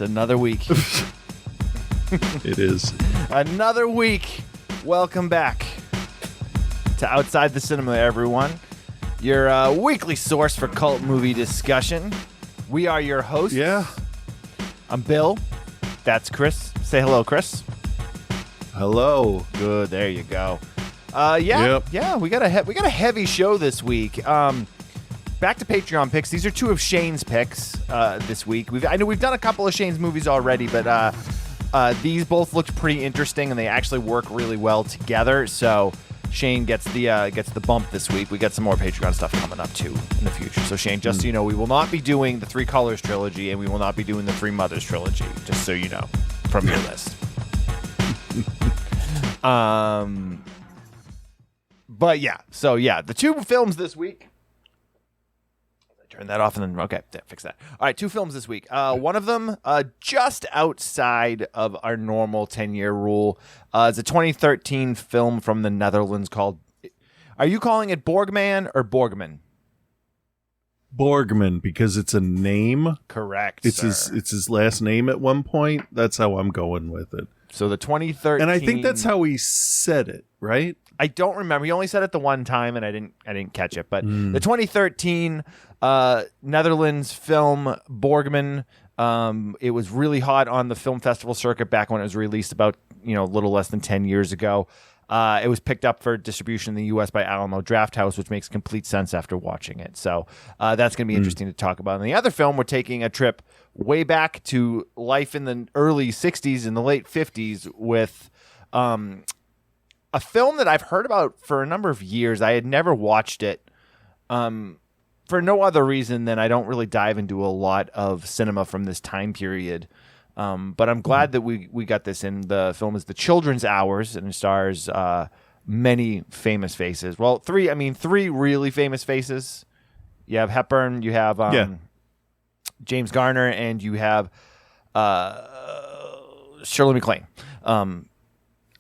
It's another week. It is. Another week. Welcome back to Outside the Cinema, everyone. Your weekly source for cult movie discussion. We are your hosts. Yeah. I'm Bill. That's Chris. Say hello, Chris. Hello. Good. There you go. Yeah. We got a heavy show this week. Back to Patreon picks. These are two of Shane's picks this week. I know we've done a couple of Shane's movies already, but these both looked pretty interesting, and they actually work really well together. So Shane gets the bump this week. We got some more Patreon stuff coming up too in the future. So Shane, just so you know, we will not be doing the Three Colors trilogy, and we will not be doing the Three Mothers trilogy. Just so you know, from your list. But yeah, so yeah, the two films this week. Turn that off and then, okay, fix that. All right, two films this week. One of them just outside of our normal 10-year rule. It's a 2013 film from the Netherlands called, are you calling it Borgman or Borgman? Borgman, because it's a name. Correct, It's sir. his last name at one point. That's how I'm going with it. So the 2013, and I think that's how he said it, right? I don't remember. He only said it the one time, and I didn't catch it. But the 2013 Netherlands film Borgman. It was really hot on the film festival circuit back when it was released about a little less than 10 years ago. It was picked up for distribution in the U.S. by Alamo Drafthouse, which makes complete sense after watching it. So that's going to be interesting to talk about. And the other film, we're taking a trip way back to life in the early 60s and the late 50s with a film that I've heard about for a number of years. I had never watched it for no other reason than I don't really dive into a lot of cinema from this time period. But I'm glad that we got this in. The film is The Children's Hours, and it stars many famous faces. Well, three really famous faces. You have Hepburn, you have James Garner, and you have Shirley MacLaine.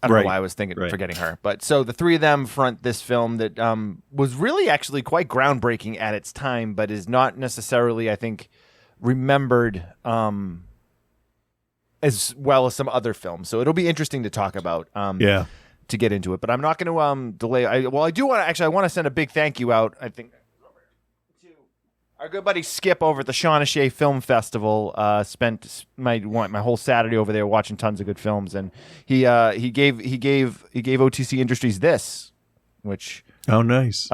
I don't know why I was forgetting her. But so the three of them front this film that was really actually quite groundbreaking at its time, but is not necessarily, I think, remembered as well as some other films. So it'll be interesting to talk about to get into it. But I'm not going to delay. I want to send a big thank you out, I think, to our good buddy Skip over at the Shawnee Film Festival. Spent my whole Saturday over there watching tons of good films, and he gave OTC Industries this, which nice.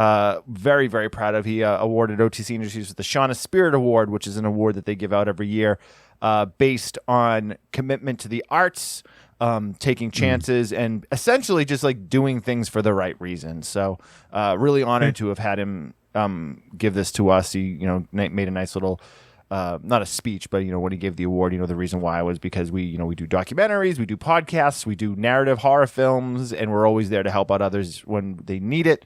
Very, very proud of. He awarded OTC Industries with the Shauna Spirit Award, which is an award that they give out every year, based on commitment to the arts, taking chances, and essentially just like doing things for the right reasons. So really honored to have had him give this to us. He made a nice little not a speech, but when he gave the award, the reason why was because we do documentaries, we do podcasts, we do narrative horror films, and we're always there to help out others when they need it,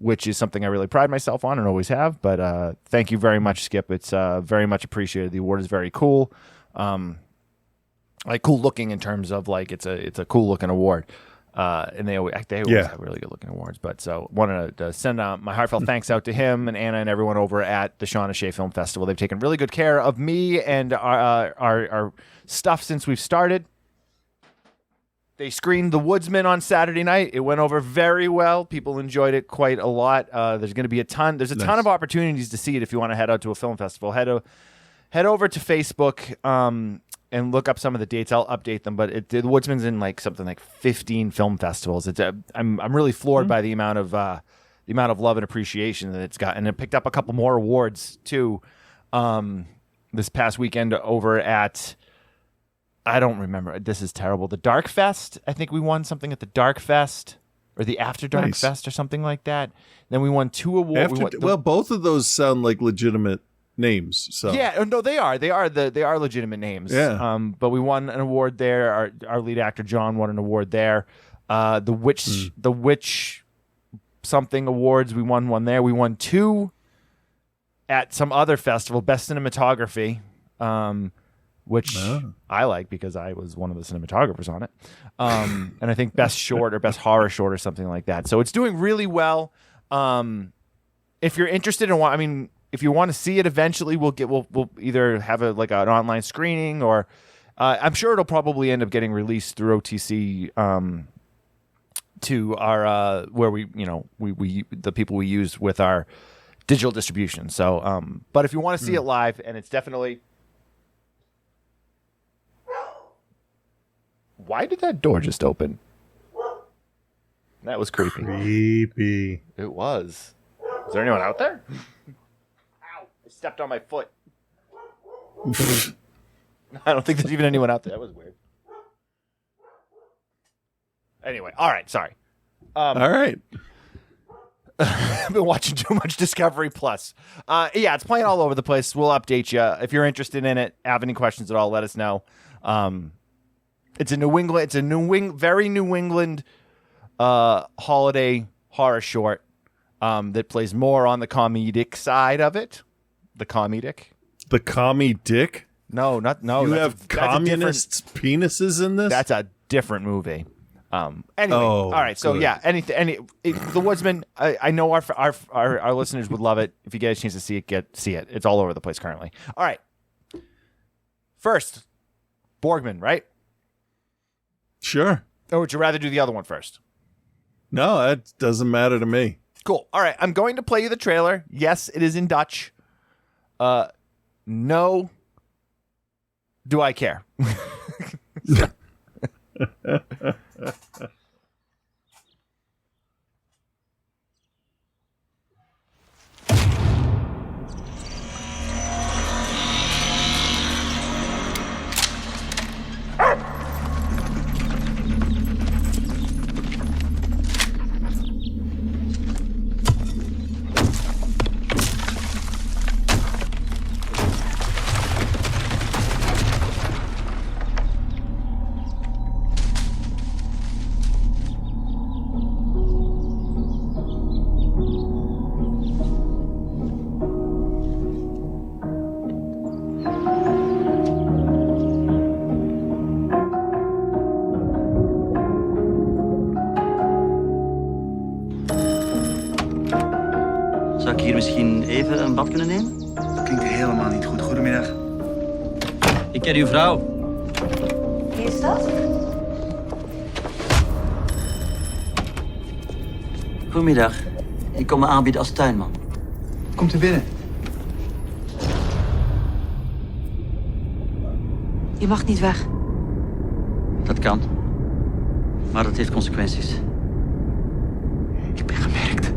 which is something I really pride myself on and always have. But thank you very much, Skip. It's very much appreciated. The award is very cool, like cool looking in terms of like it's a cool looking award. And they always have really good looking awards. But so wanted to send my heartfelt thanks out to him and Anna and everyone over at the Shawnee Film Festival. They've taken really good care of me and our stuff since we've started. They screened The Woodsman on Saturday night. It went over very well. People enjoyed it quite a lot. There's going to be a ton of opportunities to see it if you want to head out to a film festival. Head over to Facebook and look up some of the dates. I'll update them. But The Woodsman's in like something like 15 film festivals. I'm really floored by the amount of love and appreciation that it's got, and it picked up a couple more awards too. This past weekend over at, I don't remember. This is terrible. The Dark Fest. I think we won something at the Dark Fest or the After Dark Fest or something like that. Then we won 2 awards. Both of those sound like legitimate names. So yeah, no, they are legitimate names. Yeah. But we won an award there. Our lead actor John won an award there. The Witch something awards. We won one there. We won 2 at some other festival. Best cinematography. Which I like because I was one of the cinematographers on it. And I think best short or best horror short or something like that. So it's doing really well. If you're interested in if you want to see it eventually, we'll either have an online screening, or I'm sure it'll probably end up getting released through OTC to our where we the people we use with our digital distribution. So but if you want to see it live, and it's definitely... Why did that door just open? That was creepy. Creepy. It was. Is there anyone out there? Ow! I stepped on my foot. I don't think there's even anyone out there. That was weird. Anyway, all right. Sorry. All right. I've been watching too much Discovery Plus. Yeah, it's playing all over the place. We'll update you if you're interested in it. Have any questions at all? Let us know. It's a New England. It's a very New England holiday horror short that plays more on the comedic side of it. The comedic. The commie dick? No. You have communists' penises in this? That's a different movie. Anyway, all right. So good. yeah, The Woodsman. I know our listeners would love it. If you get a chance to see it, see it. It's all over the place currently. All right. First, Borgman, right? Sure. Or would you rather do the other one first? No, that doesn't matter to me. Cool. All right. I'm going to play you the trailer. Yes, it is in Dutch. No. Do I care? Zou ik hier misschien even een bad kunnen nemen? Dat klinkt helemaal niet goed. Goedemiddag. Ik ken uw vrouw. Wie is dat? Goedemiddag. Ik kom me aanbieden als tuinman. Komt u binnen. Je mag niet weg. Dat kan. Maar dat heeft consequenties. Ik ben gemerkt.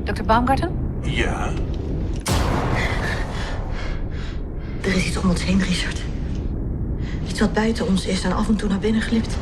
Dr. Baumgarten? Ja. Er is iets om ons heen, Richard. Iets wat buiten ons is en af en toe naar binnen glipt.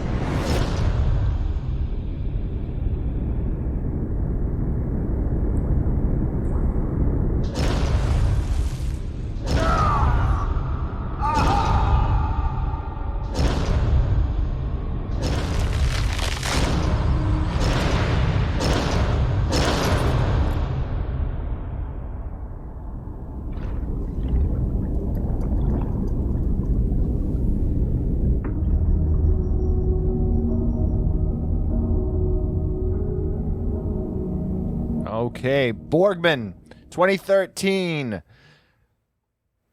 Okay, Borgman, 2013.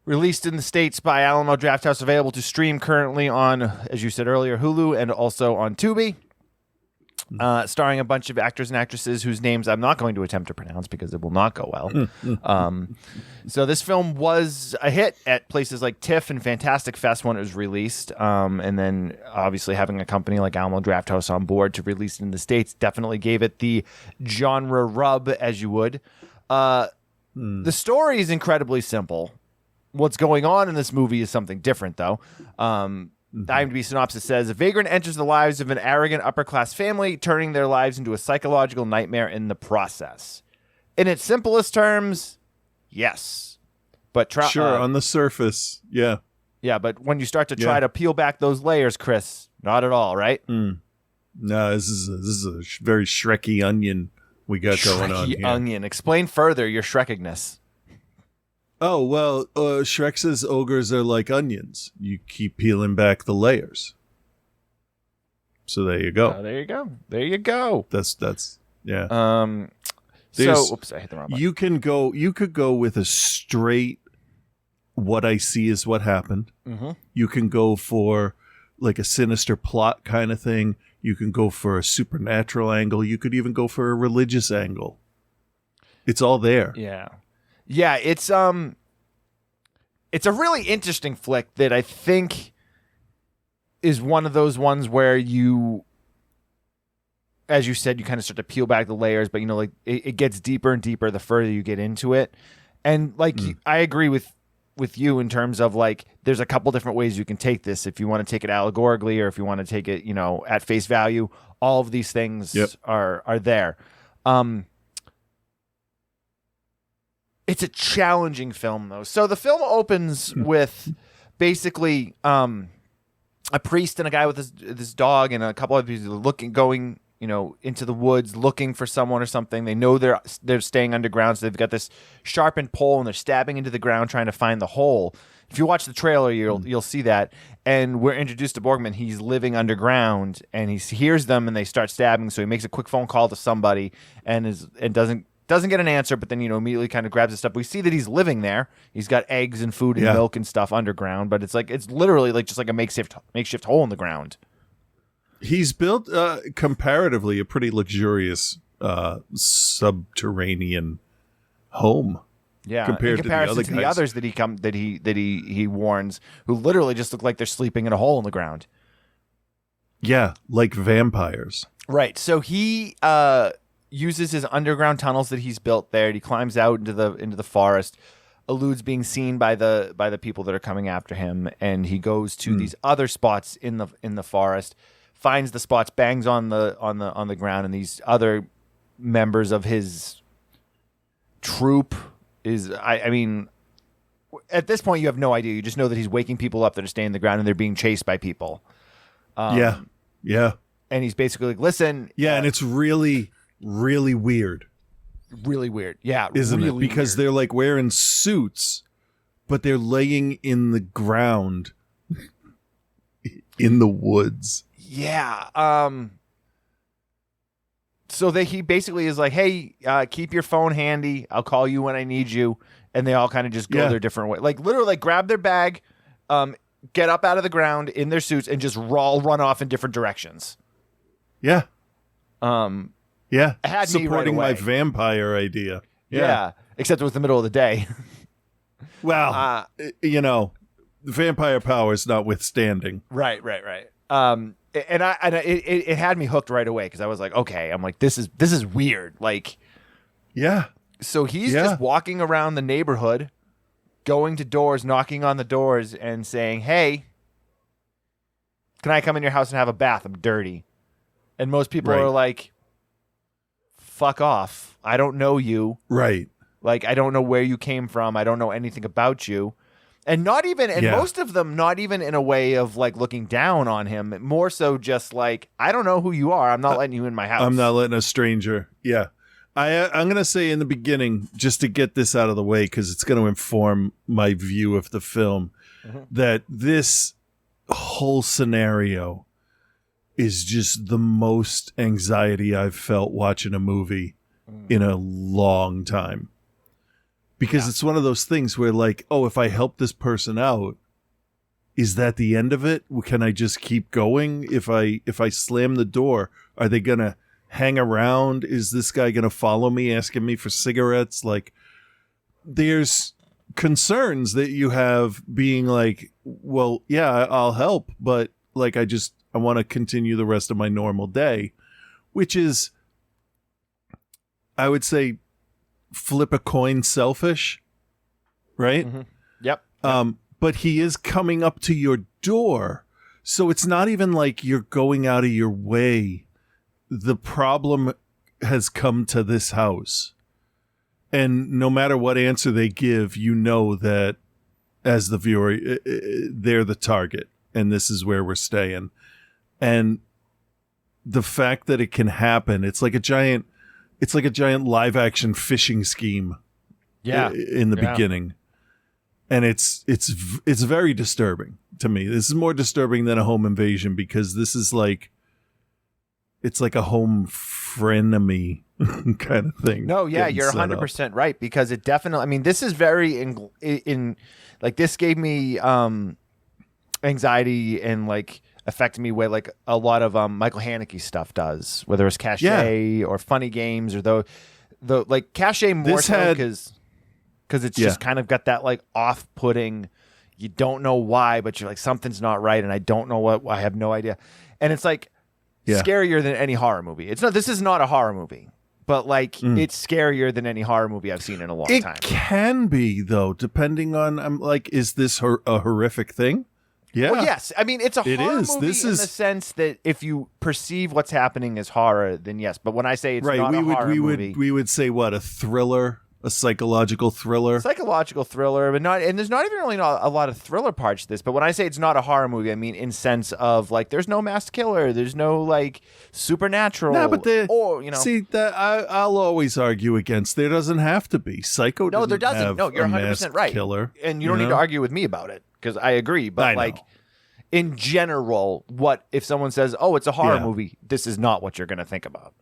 Released in the States by Alamo Drafthouse, available to stream currently on, as you said earlier, Hulu, and also on Tubi. Starring a bunch of actors and actresses whose names I'm not going to attempt to pronounce because it will not go well. So this film was a hit at places like TIFF and Fantastic Fest when it was released. And then obviously having a company like Alamo Drafthouse on board to release it in the States definitely gave it the genre rub, as you would. The story is incredibly simple. What's going on in this movie is something different, though. The IMDb synopsis says, a vagrant enters the lives of an arrogant upper-class family, turning their lives into a psychological nightmare in the process. In its simplest terms, yes. But sure, on the surface, yeah. Yeah, but when you start to try to peel back those layers, Chris, not at all, right? No, this is a very Shrekky onion we got going on here. Shrekky onion. Explain further your Shrekkiness. Oh, well, Shrek says ogres are like onions. You keep peeling back the layers. So there you go. There you go. That's yeah. Oops, I hit the wrong button. You could go with a straight what I see is what happened. Mm-hmm. You can go for like a sinister plot kind of thing. You can go for a supernatural angle. You could even go for a religious angle. It's all there. Yeah. Yeah, it's a really interesting flick that I think is one of those ones where you, as you said, you kind of start to peel back the layers, but like it gets deeper and deeper the further you get into it. And like I agree with you in terms of like there's a couple different ways you can take this. If you want to take it allegorically or if you want to take it, at face value, all of these things are there. It's a challenging film though. So the film opens with basically a priest and a guy with this dog and a couple of people going into the woods looking for someone or something. They know they're staying underground, so they've got this sharpened pole and they're stabbing into the ground trying to find the hole. If you watch the trailer, you'll see that. And we're introduced to Borgman. He's living underground and he hears them and they start stabbing. So he makes a quick phone call to somebody and doesn't get an answer, but then immediately kind of grabs his stuff. We see that he's living there. He's got eggs and food and milk and stuff underground, but it's literally like just like a makeshift hole in the ground. He's built comparatively a pretty luxurious subterranean home. Yeah, compared in comparison to the others that he warns, who literally just look like they're sleeping in a hole in the ground. Yeah, like vampires. Right. So he uses his underground tunnels that he's built there. He climbs out into the forest, eludes being seen by the people that are coming after him, and he goes to these other spots in the forest. Finds the spots, bangs on the ground, and these other members of his troop I mean, at this point you have no idea. You just know that he's waking people up that are staying in the ground and they're being chased by people. Yeah. And he's basically like, listen. Yeah, and it's really, really weird. Really weird. Yeah, isn't really it? Because weird. they're like wearing suits, but they're laying in the ground in the woods. Yeah. So he basically is like, hey, keep your phone handy. I'll call you when I need you. And they all kind of just go their different way. Like literally like grab their bag, get up out of the ground in their suits and just run off in different directions. Yeah. Yeah. Had supporting me right my vampire idea. Yeah. Except it was the middle of the day. Well, vampire powers notwithstanding. Right. And it had me hooked right away because I was like, okay, I'm like, this is weird. Like, yeah. So he's just walking around the neighborhood, going to doors, knocking on the doors, and saying, "Hey, can I come in your house and have a bath? I'm dirty." And most people are like, "Fuck off! I don't know you. Right? Like, I don't know where you came from. I don't know anything about you." And most of them not even in a way of like looking down on him, more so just like, I don't know who you are. I'm not letting you in my house. I'm not letting a stranger. Yeah. I'm going to say in the beginning, just to get this out of the way, because it's going to inform my view of the film, that this whole scenario is just the most anxiety I've felt watching a movie in a long time. Because it's one of those things where like, oh, if I help this person out, is that the end of it? Can I just keep going? If I slam the door, are they going to hang around? Is this guy going to follow me, asking me for cigarettes? Like, there's concerns that you have being like, well, yeah, I'll help, but like, I want to continue the rest of my normal day, which is, I would say, flip a coin selfish, right? Yep. But he is coming up to your door, so it's not even like you're going out of your way. The problem has come to this house, and no matter what answer they give, you know that as the viewer, they're the target, and this is where we're staying. And the fact that it can happen, it's like a giant live action fishing scheme. In the beginning. And it's very disturbing to me. This is more disturbing than a home invasion because this is like, it's like a home frenemy kind of thing. No, yeah, getting you're set up. 100% right, because it definitely, I mean, this is very in like, this gave me anxiety and like affected me way like a lot of Michael Haneke stuff does, whether it's Cachet or Funny Games or the like Cachet more This so had- because it's just kind of got that like off-putting, you don't know why, but you're like, something's not right, and I don't know what, I have no idea, and it's like scarier than any horror movie. It's not, this is not a horror movie, but like it's scarier than any horror movie I've seen in a long time. It can be, though, depending on, I'm like, is this a horrific thing? Yeah. Well, yes. I mean, it's a horror movie This in is the sense that if you perceive what's happening as horror, then yes. But when I say it's not a horror movie, we would say what, a thriller, a psychological thriller. Psychological thriller, but not, and there's not even really a lot of thriller parts to this. But when I say it's not a horror movie, I mean in sense of like, there's no masked killer, there's no like supernatural. No, but or you know, see that I'll always argue against. There doesn't have to be. Psycho. no, there doesn't doesn't. have No, you're a 100% masked right. Killer, and you don't need to argue with me about it because I agree. But I know. like, in general, what if someone says, "Oh, it's a horror Yeah. movie"? This is not what you're going to think about.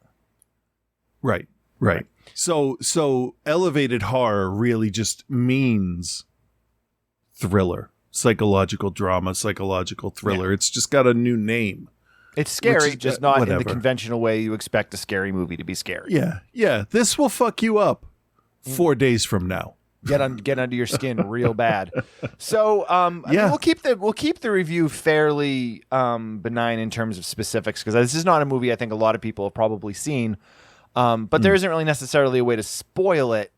Right. So elevated horror really just means thriller, psychological drama, psychological thriller. It's just got a new name. It's scary, is- just not in whatever. the conventional way you expect a scary movie to be scary. Yeah. This will fuck you up 4 days from now. Get under your skin real bad. So I mean, we'll keep the review fairly benign in terms of specifics, because this is not a movie I think a lot of people have probably seen. But there isn't really necessarily a way to spoil it.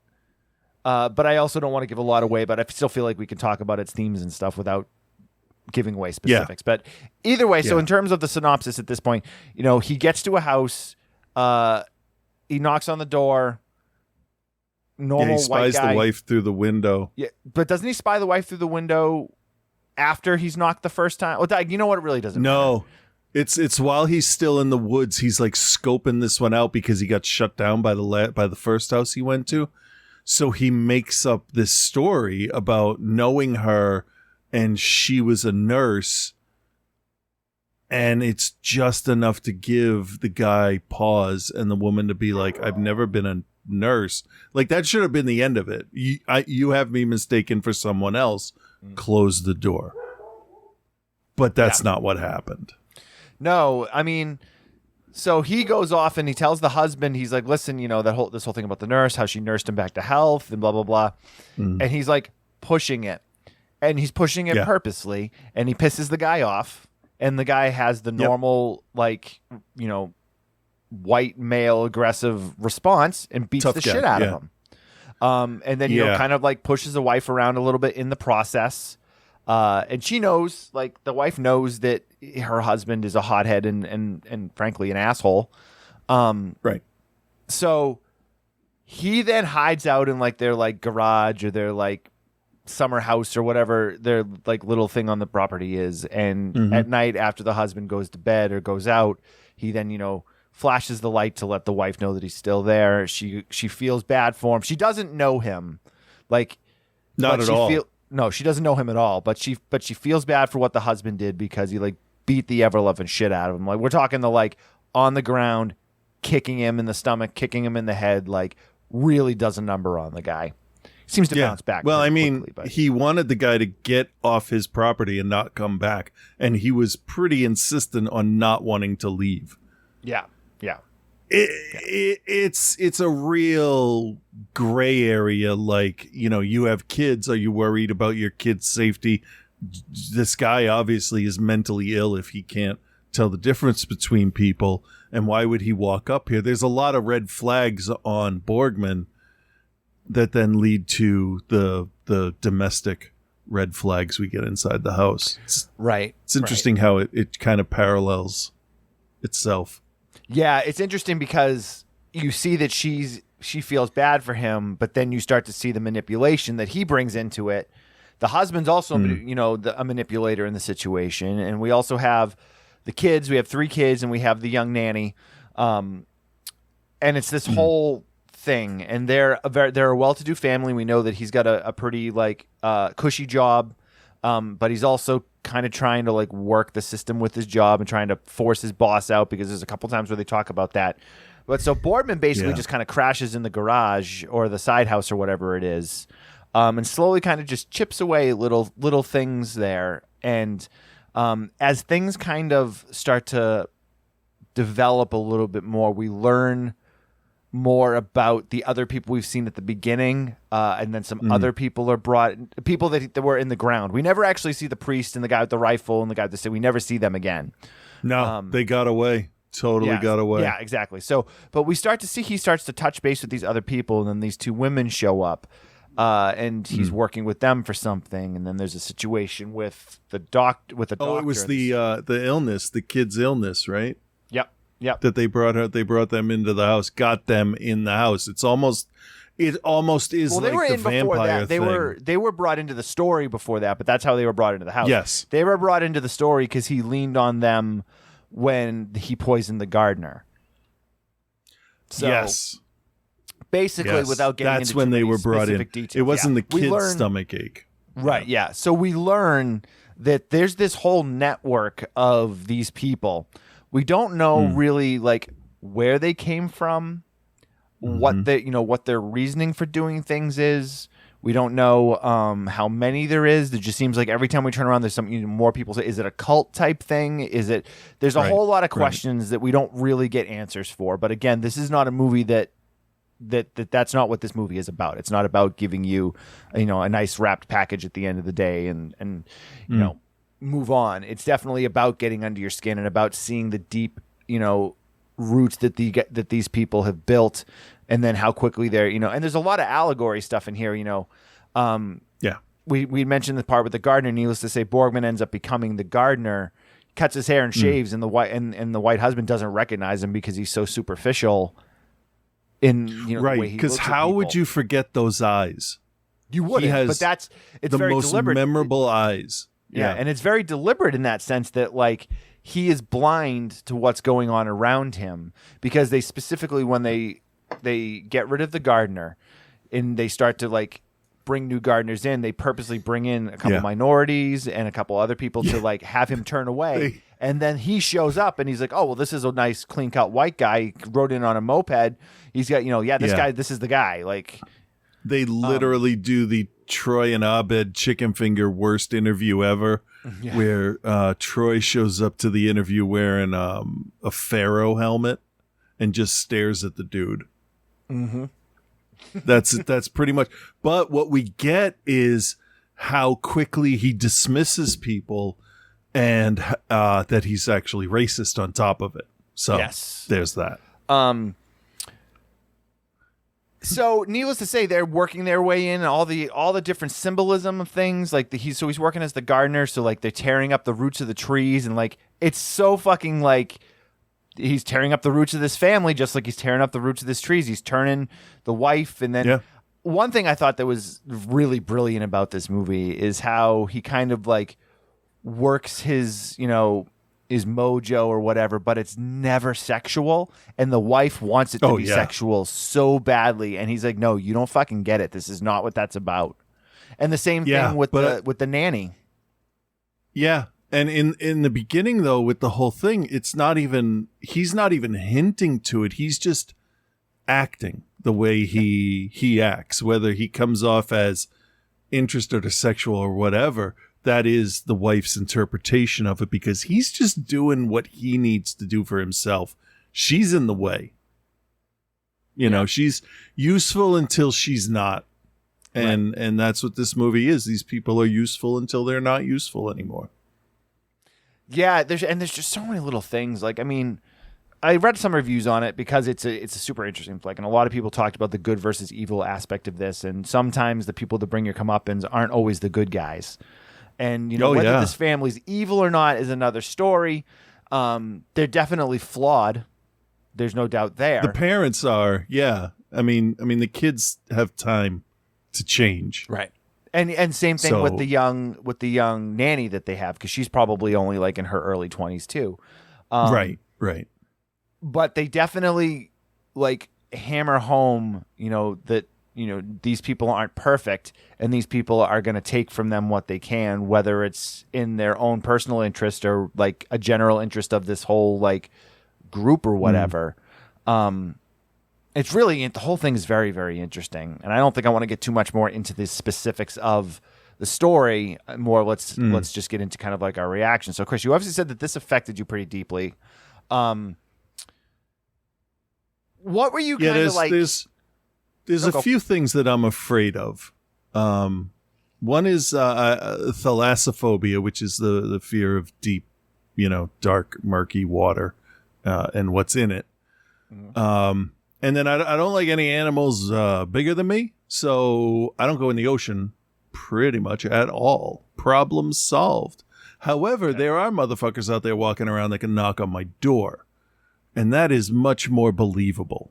But I also don't want to give a lot away, but I still feel like we can talk about its themes and stuff without giving away specifics. But either way, so in terms of the synopsis at this point, you know, he gets to a house, he knocks on the door, normal he white spies guy. the wife through the window. Yeah, but doesn't he spy the wife through the window after he's knocked the first time? Well, you know what? It really doesn't matter. No. It's while he's still in the woods. He's like scoping this one out because he got shut down by the first house he went to. So he makes up this story about knowing her, and she was a nurse, and it's just enough to give the guy pause and the woman to be like, "I've never been a nurse." Like, that should have been the end of it. You have me mistaken for someone else. Close the door. But that's not what happened. No, I mean, so he goes off and he tells the husband, he's like, "Listen, you know, this whole thing about the nurse, how she nursed him back to health and blah, blah, blah." And he's like pushing it. And he's pushing it purposely, and he pisses the guy off. And the guy has the normal, like, you know, white male aggressive response and beats Tough the guy, shit out of him. And then, you know, kind of like pushes the wife around a little bit in the process. And she knows, like, the wife knows that her husband is a hothead and frankly an asshole. Right. So he then hides out in like their like garage or their like summer house or whatever their like little thing on the property is. And at night, after the husband goes to bed or goes out, he then, you know, flashes the light to let the wife know that he's still there. She feels bad for him. She doesn't know him, like, Not at all. No, she doesn't know him at all. But she feels bad for what the husband did because he like beat the ever loving shit out of him. Like, we're talking the like on the ground, kicking him in the stomach, kicking him in the head. Like, really does a number on the guy. Seems to bounce back. Well, pretty I mean, quickly, but he wanted the guy to get off his property and not come back, and he was pretty insistent on not wanting to leave. yeah. It's a real gray area. Like, you know, you have kids. Are you worried about your kids' safety? This guy obviously is mentally ill if he can't tell the difference between people. And why would he walk up here? There's a lot of red flags on Borgman that then lead to the domestic red flags we get inside the house. It's interesting how it kind of parallels itself. Yeah, it's interesting because you see that she feels bad for him, but then you start to see the manipulation that he brings into it. The husband's also, you know, a manipulator in the situation, and we also have the kids. We have 3 kids, and we have the young nanny, and it's this whole thing. And they're a well-to-do family. We know that he's got a pretty like cushy job, but he's also kind of trying to like work the system with his job and trying to force his boss out, because there's a couple times where they talk about that. But so Boardman basically Yeah. just kind of crashes in the garage or the side house or whatever it is, and slowly kind of just chips away little things there. And as things kind of start to develop a little bit more, we learn more about the other people we've seen at the beginning, and then some other people are brought, people that were in the ground. We never actually see the priest and the guy with the rifle and the guy with the stick. We never see them again. No, they got away. Totally got away. Yeah, exactly. So, but we start to see he starts to touch base with these other people, and then these two women show up, and he's working with them for something. And then there's a situation with the doctor. Oh, it was the illness, the kid's illness, right? Yep. That they brought them into the house, got them in the house. It almost is Well, they were like the in before vampire that. They thing. they were brought into the story before that, but that's how they were brought into the house. Yes. They were brought into the story because he leaned on them when he poisoned the gardener. So yes. basically, Yes. without getting That's into when too they many were brought in. specific details. It wasn't the We kid's learn- stomach ache. Right, yeah. So we learn that there's this whole network of these people. We don't know really like where they came from, what their reasoning for doing things is. We don't know how many there is. It just seems like every time we turn around, there's some more people say, is it a cult type thing? Is it? There's a whole lot of questions that we don't really get answers for. But again, this is not a movie that's not what this movie is about. It's not about giving you, a nice wrapped package at the end of the day and you know, move on. It's definitely about getting under your skin and about seeing the deep, roots that these people have built, and then how quickly they're, and there's a lot of allegory stuff in here, we mentioned the part with the gardener. Needless to say, Borgman ends up becoming the gardener, cuts his hair and shaves, and the white husband doesn't recognize him because he's so superficial in the way Right, he because looks at how would people. you forget those eyes? You wouldn't, has but it's the very most deliberate. memorable eyes. Yeah, and it's very deliberate in that sense that like he is blind to what's going on around him, because they specifically, when they get rid of the gardener and they start to like bring new gardeners in, they purposely bring in a couple minorities and a couple other people to like have him turn away. And then he shows up and he's like, oh, well, this is a nice clean cut white guy. He rode in on a moped. He's got, guy, this is the guy. Like, they literally do the Troy and Abed chicken finger worst interview ever, where Troy shows up to the interview wearing a pharaoh helmet and just stares at the dude. Mm-hmm. That's pretty much. But what we get is how quickly he dismisses people, and that he's actually racist on top of it. So there's that. So, needless to say, they're working their way in, all the different symbolism of things. Like he's working as the gardener, so like they're tearing up the roots of the trees, and like it's so fucking like he's tearing up the roots of this family, just like he's tearing up the roots of this trees. He's turning the wife, and then one thing I thought that was really brilliant about this movie is how he kind of like works his his mojo or whatever, but it's never sexual, and the wife wants it to be sexual so badly, and he's like, no, you don't fucking get it. This is not what that's about. And the same thing with the nanny. Yeah. And in the beginning though, with the whole thing, he's not even hinting to it. He's just acting the way he acts, whether he comes off as interested or sexual or whatever. That is the wife's interpretation of it, because he's just doing what he needs to do for himself. She's in the way. She's useful until she's not. And that's what this movie is. These people are useful until they're not useful anymore. Yeah, there's just so many little things. Like, I mean, I read some reviews on it because it's a super interesting flick, and a lot of people talked about the good versus evil aspect of this, and sometimes the people that bring your comeuppance aren't always the good guys. And, whether this family's evil or not is another story. They're definitely flawed. There's no doubt there. The parents are, I mean, the kids have time to change. Right. And same thing with the young nanny that they have, because she's probably only like in her early 20s too. Right. But they definitely like hammer home, that these people aren't perfect, and these people are going to take from them what they can, whether it's in their own personal interest or like a general interest of this whole like group or whatever. it's really, the whole thing is very, very interesting. And I don't think I want to get too much more into the specifics of the story. More, let's just get into kind of like our reaction. So, Chris, you obviously said that this affected you pretty deeply. What were you kind of like? There's a few things that I'm afraid of. One is thalassophobia, which is the fear of deep, dark, murky water and what's in it. And then I don't like any animals bigger than me, so I don't go in the ocean pretty much at all. Problem solved. However, there are motherfuckers out there walking around that can knock on my door, and that is much more believable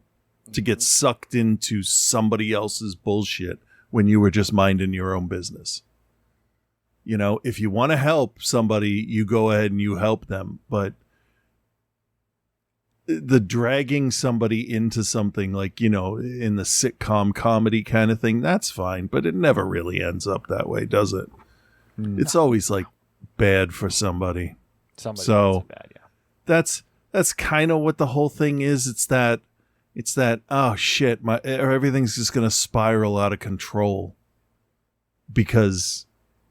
to get sucked into somebody else's bullshit when you were just minding your own business. If you want to help somebody, you go ahead and you help them, but the dragging somebody into something like, in the sitcom comedy kind of thing, that's fine, but it never really ends up that way, does it? No. It's always like bad for somebody. So bad, yeah. That's kind of what the whole thing is. It's that, oh shit, everything's just going to spiral out of control because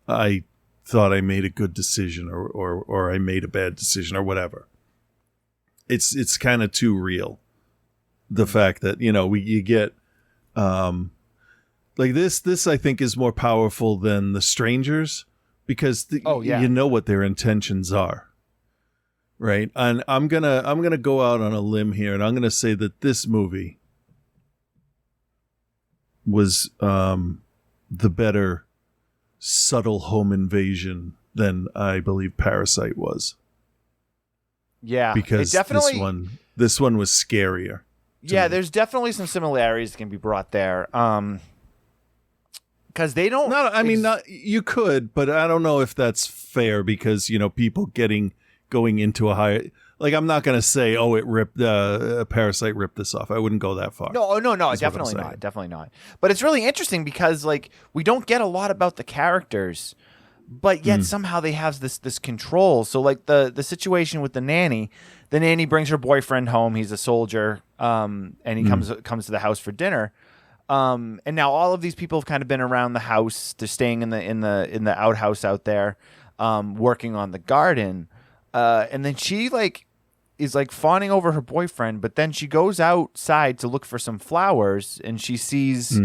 I thought I made a good decision or I made a bad decision or whatever. It's kind of too real. The fact that, you get, like this I think is more powerful than The Strangers because you know what their intentions are. Right. And I'm going to go out on a limb here and I'm going to say that this movie was, the better subtle home invasion than I believe Parasite was. Yeah, because this one was scarier. Yeah, there's definitely some similarities that can be brought there. Because they don't. You could, but I don't know if that's fair because people going into a higher. Like, I'm not going to say, it ripped Parasite ripped this off. I wouldn't go that far. No, definitely not. But it's really interesting because like we don't get a lot about the characters. But yet somehow they have this control. So like the situation with the nanny brings her boyfriend home. He's a soldier, and he comes to the house for dinner. And now all of these people have kind of been around the house. They're staying in the outhouse out there, working on the garden. And then she is fawning over her boyfriend. But then she goes outside to look for some flowers, and she sees.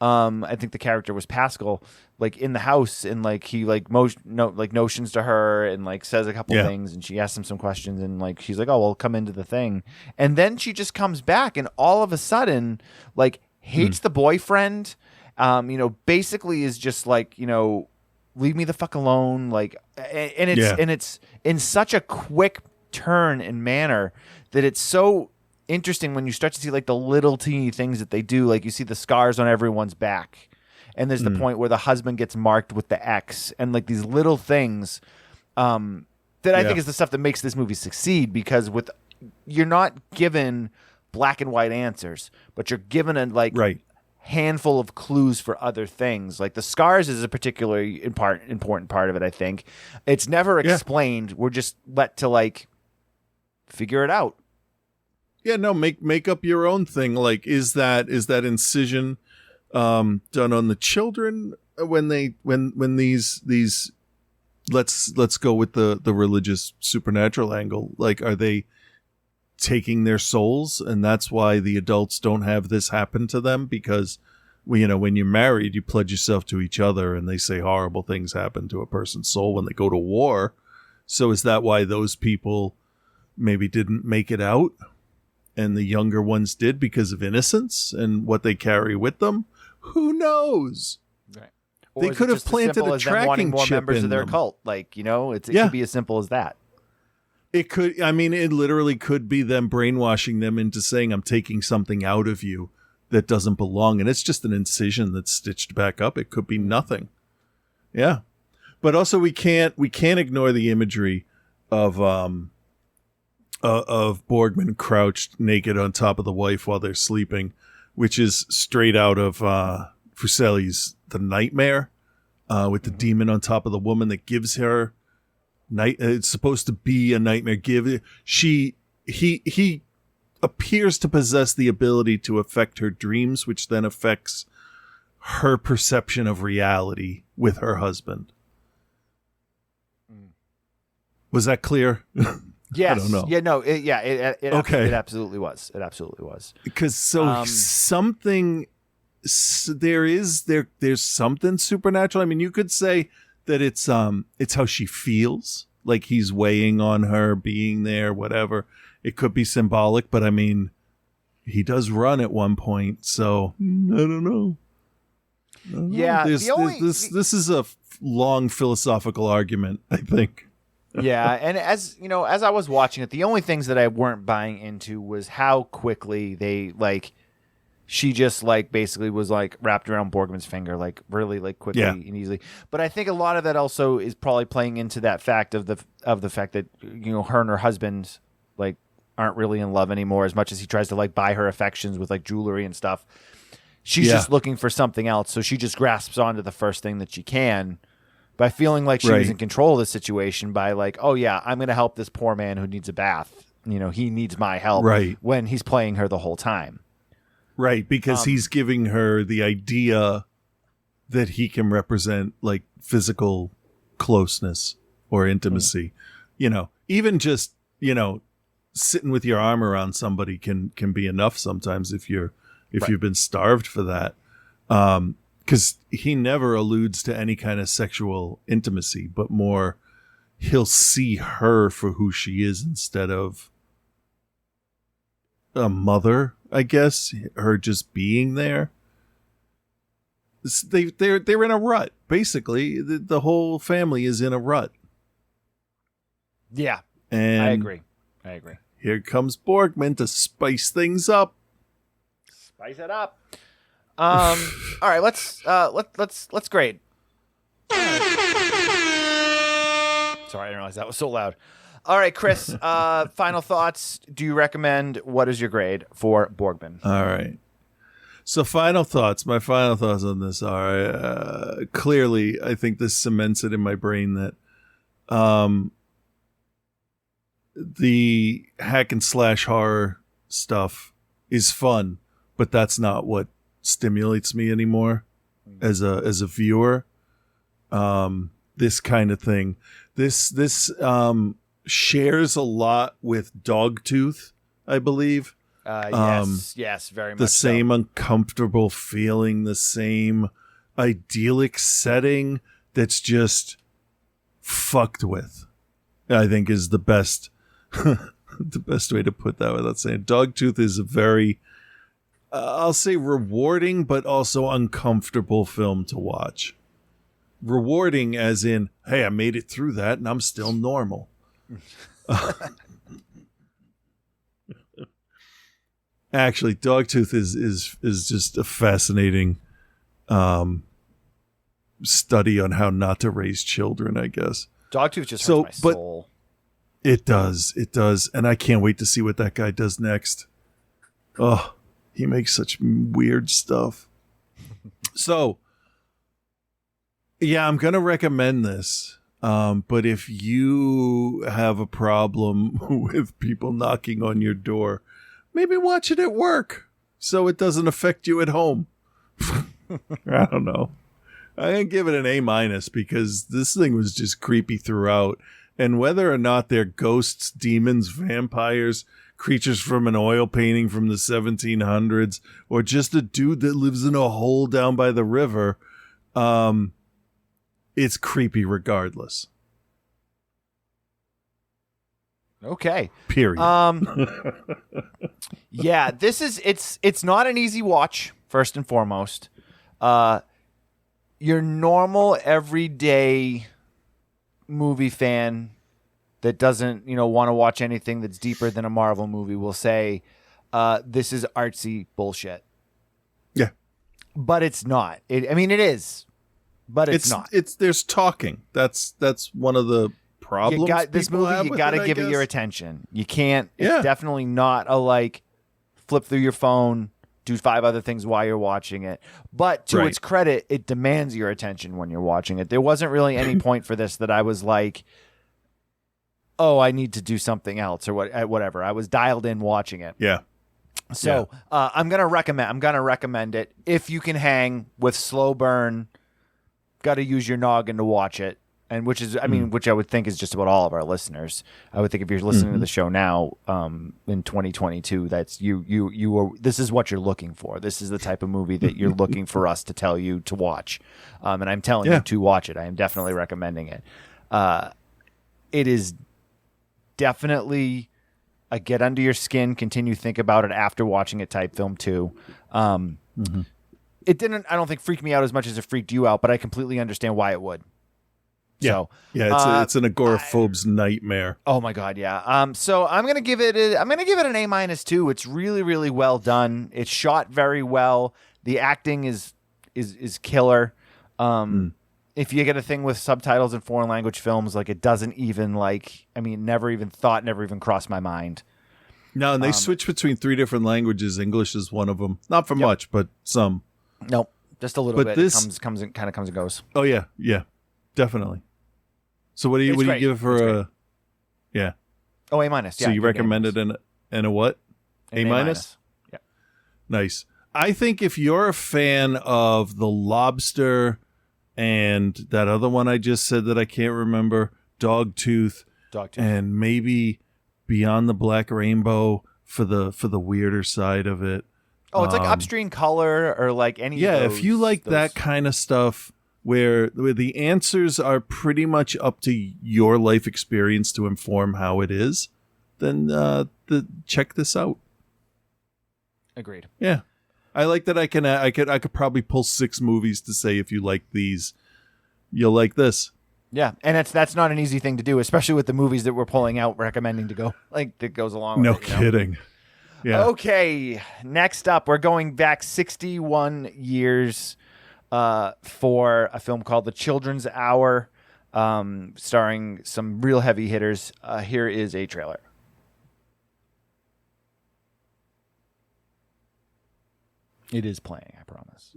I think the character was Pascal, in the house, and he notions to her and says a couple things, and she asks him some questions, and she's like, oh, well, come into the thing, and then she just comes back, and all of a sudden hates the boyfriend, basically is just leave me the fuck alone, and it's in such a quick turn and manner that it's so interesting when you start to see the little teeny things that they do. You see the scars on everyone's back, and there's the point where the husband gets marked with the X, and these little things that I think is the stuff that makes this movie succeed, because you're not given black and white answers, but you're given a handful of clues for other things. The scars is a particularly important part of it. I think it's never explained. We're just let to figure it out. Yeah, no, make up your own thing. Is that incision done on the children when these let's go with the religious supernatural angle. Are they taking their souls, and that's why the adults don't have this happen to them? Because when you're married, you pledge yourself to each other, and they say horrible things happen to a person's soul when they go to war. So is that why those people maybe didn't make it out? And the younger ones did because of innocence and what they carry with them. Who knows? Right. They could have planted a tracking more chip members in of their them. cult. It could be as simple as that. It could. I mean, it literally could be them brainwashing them into saying, "I'm taking something out of you that doesn't belong," and it's just an incision that's stitched back up. It could be nothing. Yeah, but also we can't ignore the imagery of Borgman crouched naked on top of the wife while they're sleeping, which is straight out of Fuseli's The Nightmare, with the demon on top of the woman that gives her night. It's supposed to be a nightmare. He appears to possess the ability to affect her dreams, which then affects her perception of reality with her husband. Was that clear? Yes. I don't know. Yeah. No. It Okay. It absolutely was. It absolutely was. Because something, there's something supernatural. I mean, you could say that it's how she feels, like he's weighing on her, being there, whatever. It could be symbolic, but I mean, he does run at one point, so I don't know. Yeah. This is a long philosophical argument, I think. Yeah, and as you know, as I was watching it, the only things that I weren't buying into was how quickly they she just basically was wrapped around Borgman's finger really quickly and easily. But I think a lot of that also is probably playing into that fact of the fact that her and her husband aren't really in love anymore, as much as he tries to buy her affections with jewelry and stuff. She's just looking for something else, so she just grasps onto the first thing that she can. By feeling like she was in control of the situation, by oh yeah, I'm going to help this poor man who needs a bath. He needs my help. Right. When he's playing her the whole time. Right, because he's giving her the idea that he can represent physical closeness or intimacy. Even just sitting with your arm around somebody can be enough sometimes if you've been starved for that. Because he never alludes to any kind of sexual intimacy, but more he'll see her for who she is instead of a mother, I guess. Her just being there. They're in a rut, basically. The whole family is in a rut. Yeah, and I agree. Here comes Borgman to spice things up. Spice it up. All right, let's grade. Sorry, I didn't realize that was so loud. All right, Chris, final thoughts. Do you recommend, what is your grade for Borgman? All right. So final thoughts. My final thoughts on this are, clearly, I think this cements it in my brain that the hack and slash horror stuff is fun, but that's not what stimulates me anymore as a viewer. This kind of thing, this shares a lot with Dogtooth, I believe. Yes, very much. The same uncomfortable feeling, the same idyllic setting that's just fucked with, I think, is the best the best way to put that without saying. Dogtooth is a very I'll say rewarding, but also uncomfortable film to watch. Rewarding as in, hey, I made it through that and I'm still normal. Actually, Dogtooth is just a fascinating study on how not to raise children, I guess. Dogtooth just hurts my soul. It does, and I can't wait to see what that guy does next. Oh, he makes such weird stuff. So, yeah, I'm going to recommend this. But if you have a problem with people knocking on your door, maybe watch it at work so it doesn't affect you at home. I don't know. I'm going to give it an A- because this thing was just creepy throughout. And whether or not they're ghosts, demons, vampires, creatures from an oil painting from the 1700s, or just a dude that lives in a hole down by the river, it's creepy regardless. Okay. Period. Yeah, it's not an easy watch, first and foremost. Your normal everyday movie fan that doesn't, want to watch anything that's deeper than a Marvel movie will say, this is artsy bullshit. Yeah. But it's not. It is. But it's not. There's talking. That's one of the problems. This movie, you got to give it your attention. You can't. It's definitely not a flip through your phone, do 5 other things while you're watching it. But to its credit, it demands your attention when you're watching it. There wasn't really any point for this that I was like, oh, I need to do something else or whatever. I was dialed in watching it. Yeah. So I'm gonna recommend it if you can hang with slow burn. Got to use your noggin to watch it, and which I would think is just about all of our listeners. I would think if you're listening to the show now, in 2022, that's you are. This is what you're looking for. This is the type of movie that you're looking for us to tell you to watch, and I'm telling you to watch it. I am definitely recommending it. It is definitely a get under your skin, continue think about it after watching it type film too. It didn't, I don't think, freak me out as much as it freaked you out, but I completely understand why it would. Yeah. So, It's an agoraphobe's nightmare. Oh my God. Yeah. So I'm going to give it an A- too. It's really, really well done. It's shot very well. The acting is killer. If you get a thing with subtitles in foreign language films, like it doesn't even never even crossed my mind. No, and they switch between 3 different languages. English is one of them. Not for much, but some. Nope, just a little bit. It comes and goes. Oh yeah, definitely. So what do you give it for a? Yeah. Oh, A-. So you recommend it in a what? A-? Yeah. Nice. I think if you're a fan of The Lobster and that other one I just said that I can't remember, Dogtooth, and maybe Beyond the Black Rainbow for the weirder side of it. Oh, it's like Upstream Color or like any. Yeah, of those, if you like that kind of stuff, where the answers are pretty much up to your life experience to inform how it is, then check this out. Agreed. Yeah, I like that. I could probably pull 6 movies to say if you like these, you'll like this. Yeah, and that's not an easy thing to do, especially with the movies that we're pulling out, recommending to go that goes along with no it. Kidding. Yeah. Okay, next up, we're going back 61 years for a film called The Children's Hour, starring some real heavy hitters. Here is a trailer. It is playing, I promise.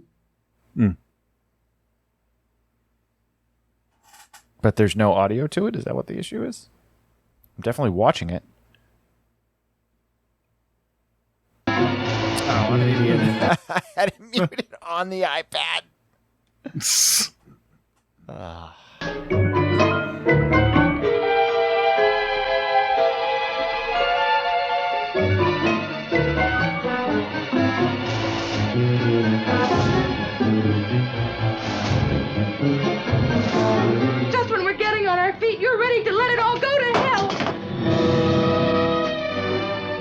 But there's no audio to it? Is that what the issue is? I'm definitely watching it. Oh, I'm an idiot. I had it muted on the iPad. Just when we're getting on our feet, you're ready to let it all go to hell.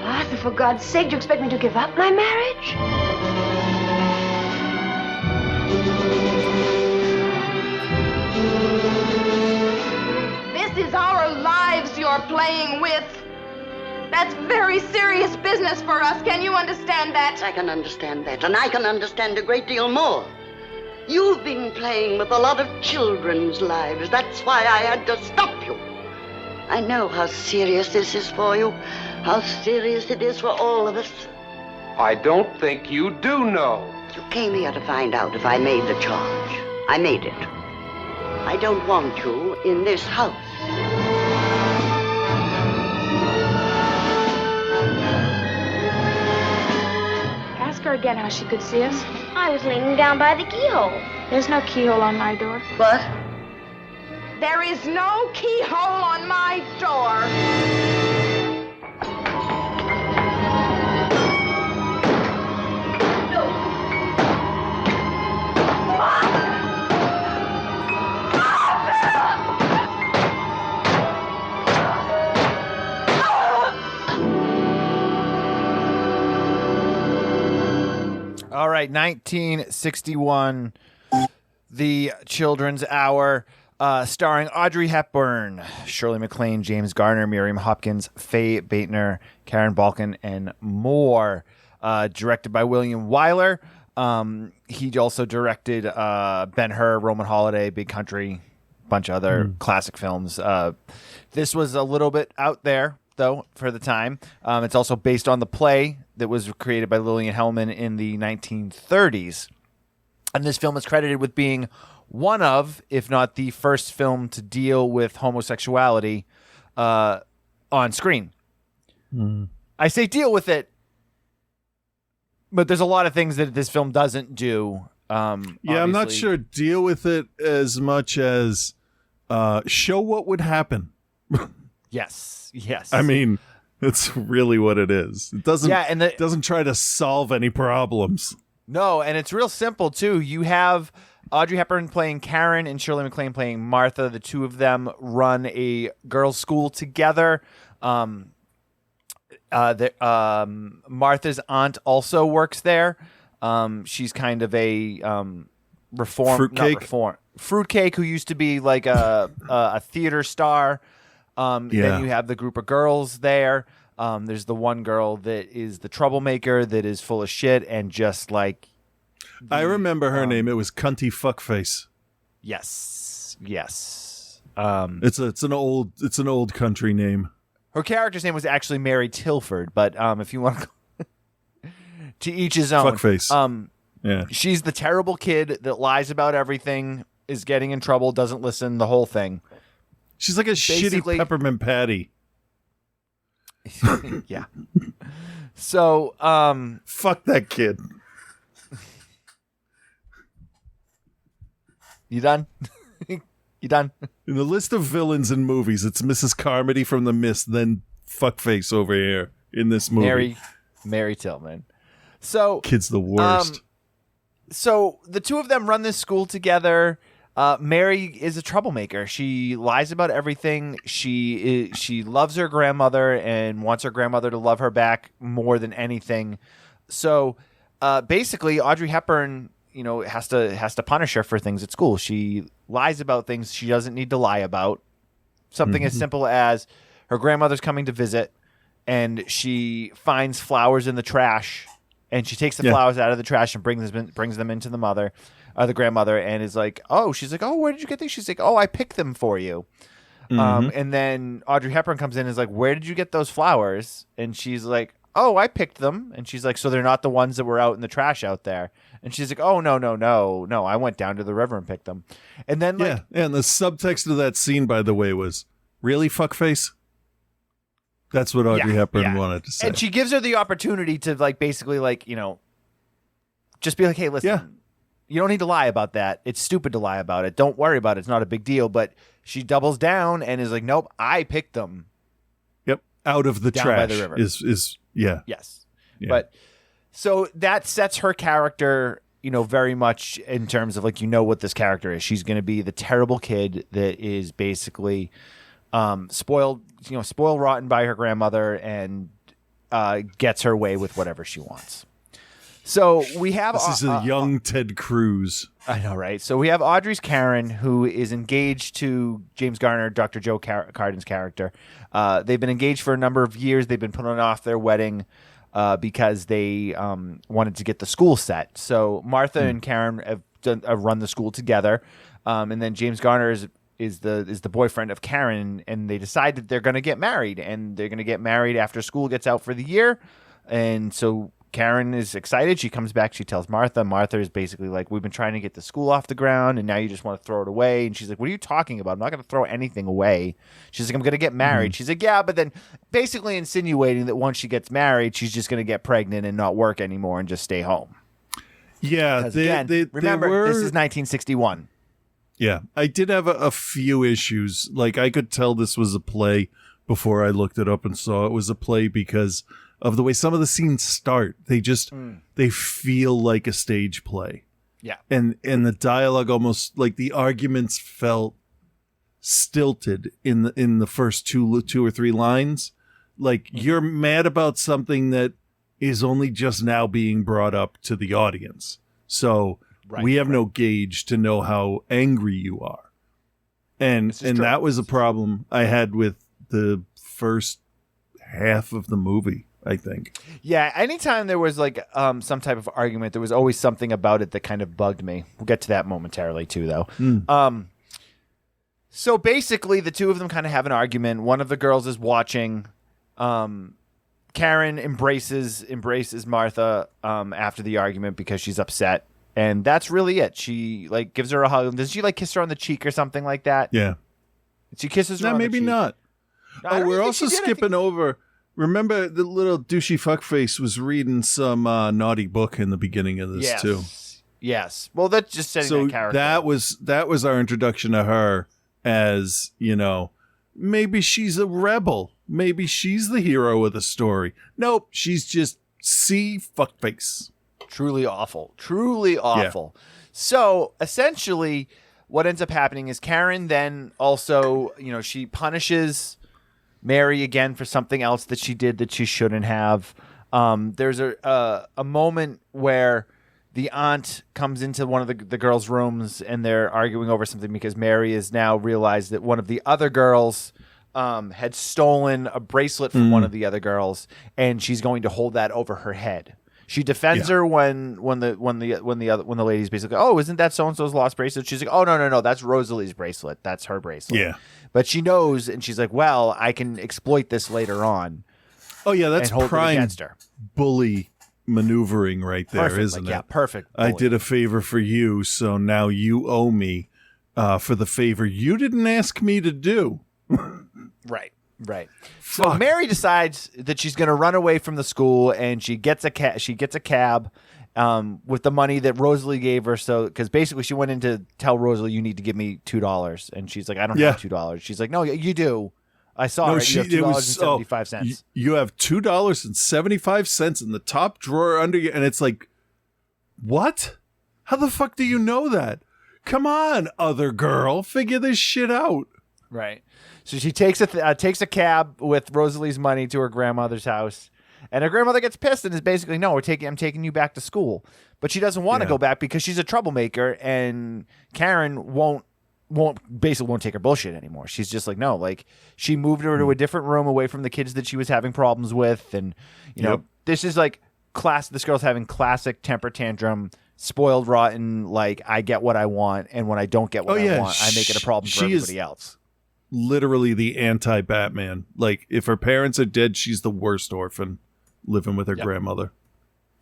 Arthur, for God's sake, do you expect me to give up my marriage? This is our lives you're playing with. That's very serious business for us. Can you understand that? I can understand that, and I can understand a great deal more. You've been playing with a lot of children's lives. That's why I had to stop you. I know how serious this is for you, how serious it is for all of us. I don't think you do know. You came here to find out if I made the charge. I made it. I don't want you in this house. Ask her again how she could see us. I was leaning down by the keyhole. There's no keyhole on my door. What? There is no keyhole on my door. All right, 1961, The Children's Hour, starring Audrey Hepburn, Shirley MacLaine, James Garner, Miriam Hopkins, Faye Batener, Karen Balkin, and more. Directed by William Wyler. He also directed Ben-Hur, Roman Holiday, Big Country, bunch of other classic films. This was a little bit out there, though, for the time. It's also based on the play that was created by Lillian Hellman in the 1930s. And this film is credited with being one of, if not the first film to deal with homosexuality on screen. I say deal with it, but there's a lot of things that this film doesn't do. I'm not sure deal with it as much as show what would happen. Yes. I mean, it's really what it is. It doesn't. Yeah, and doesn't try to solve any problems. No, and it's real simple too. You have Audrey Hepburn playing Karen and Shirley MacLaine playing Martha. The two of them run a girls' school together. Martha's aunt also works there. She's kind of a fruitcake who used to be like a theater star. Then you have the group of girls there. There's the one girl that is the troublemaker that is full of shit and just like. I remember her name. It was Cunty Fuckface. Yes. It's an old country name. Her character's name was actually Mary Tilford, but if you want to each his own. Fuckface. Yeah. She's the terrible kid that lies about everything, is getting in trouble, doesn't listen, the whole thing. She's like a shitty peppermint patty. Yeah. So, fuck that kid. You done? You done? In the list of villains in movies, it's Mrs. Carmody from The Mist, then fuckface over here in this movie. Mary Tillman. So kid's the worst. So the two of them run this school together. Mary is a troublemaker. She lies about everything. She loves her grandmother and wants her grandmother to love her back more than anything. So basically, Audrey Hepburn, has to punish her for things at school. She lies about things she doesn't need to lie about. Something as simple as her grandmother's coming to visit, and she finds flowers in the trash, and she takes the flowers out of the trash and brings them into the grandmother, and is like, she's like, where did you get these? She's like, I picked them for you. And then Audrey Hepburn comes in and is like, where did you get those flowers? And she's like, I picked them. And she's like, so they're not the ones that were out in the trash out there. And she's like, no, I went down to the river and picked them. And then and the subtext of that scene, by the way, was, really, fuckface? That's what Audrey Hepburn wanted to say. And she gives her the opportunity to basically just be like, hey, listen, you don't need to lie about that. It's stupid to lie about it. Don't worry about it. It's not a big deal. But she doubles down and is like, nope, I picked them. Yep. Out of the down trash. By the river. Yes. Yeah. But so that sets her character, very much in terms of what this character is. She's going to be the terrible kid that is basically spoiled rotten by her grandmother and gets her way with whatever she wants. So we have this is a young Ted Cruz. I know, right? So we have Audrey's Karen, who is engaged to James Garner, Dr. Joe Carden's character. They've been engaged for a number of years. They've been putting off their wedding because they wanted to get the school set. So Martha and Karen have run the school together, and then James Garner is the boyfriend of Karen, and they decide that they're going to get married, and they're going to get married after school gets out for the year, and so Karen is excited. She comes back. She tells Martha. Martha is basically like, we've been trying to get the school off the ground, and now you just want to throw it away. And she's like, what are you talking about? I'm not going to throw anything away. She's like, I'm going to get married. She's like, yeah, but then basically insinuating that once she gets married, she's just going to get pregnant and not work anymore and just stay home. Yeah. Remember, this is 1961. Yeah. I did have a few issues. I could tell this was a play before I looked it up and saw it was a play because of the way some of the scenes start. They just they feel like a stage play. Yeah. And the dialogue almost the arguments felt stilted in the first two or three lines. You're mad about something that is only just now being brought up to the audience. So we have no gauge to know how angry you are. And that was a problem I had with the first half of the movie, I think. Yeah, anytime there was some type of argument, there was always something about it that kind of bugged me. We'll get to that momentarily too, though. So basically, the two of them kind of have an argument. One of the girls is watching. Karen embraces Martha after the argument because she's upset, and that's really it. She gives her a hug. Does she kiss her on the cheek or something like that? Yeah. She kisses her on the cheek. Maybe not. Oh, we're also skipping over. Remember the little douchey fuckface was reading some naughty book in the beginning of this too. Yes. Well, that's just setting that character. That was our introduction to her as, maybe she's a rebel. Maybe she's the hero of the story. Nope, she's just fuckface. Truly awful. Truly awful. Yeah. So essentially what ends up happening is Karen then also, she punishes Mary again for something else that she did that she shouldn't have. There's a moment where the aunt comes into one of the girls' rooms and they're arguing over something because Mary has now realized that one of the other girls had stolen a bracelet from one of the other girls, and she's going to hold that over her head. She defends her when the lady's basically, oh, isn't that so and so's lost bracelet? She's like, oh no, that's Rosalie's bracelet. That's her bracelet. Yeah, but she knows, and she's like, well, I can exploit this later on. Oh yeah, that's prime against her. Bully maneuvering right there, perfect, isn't it? Yeah, perfect. Bully. I did a favor for you, so now you owe me for the favor you didn't ask me to do. Right. So Mary decides that she's going to run away from the school, and she gets a cab with the money that Rosalie gave her. So because basically she went in to tell Rosalie, you need to give me $2, and she's like, I don't have $2. She's like, no, you do. I saw it. You have $2.75. You have $2.75 in the top drawer under you, and it's like, what? How the fuck do you know that? Come on, other girl, figure this shit out. Right. So she takes a cab with Rosalie's money to her grandmother's house, and her grandmother gets pissed and is basically, no, I'm taking you back to school. But she doesn't want to go back because she's a troublemaker, and Karen won't take her bullshit anymore. She's just like, no, like she moved her to a different room away from the kids that she was having problems with, and this is like this girl's having classic temper tantrum, spoiled rotten, like I get what I want, and when I don't get what I want, I make it a problem for everybody else. Literally the anti-Batman. Like, if her parents are dead, she's the worst orphan living with her grandmother.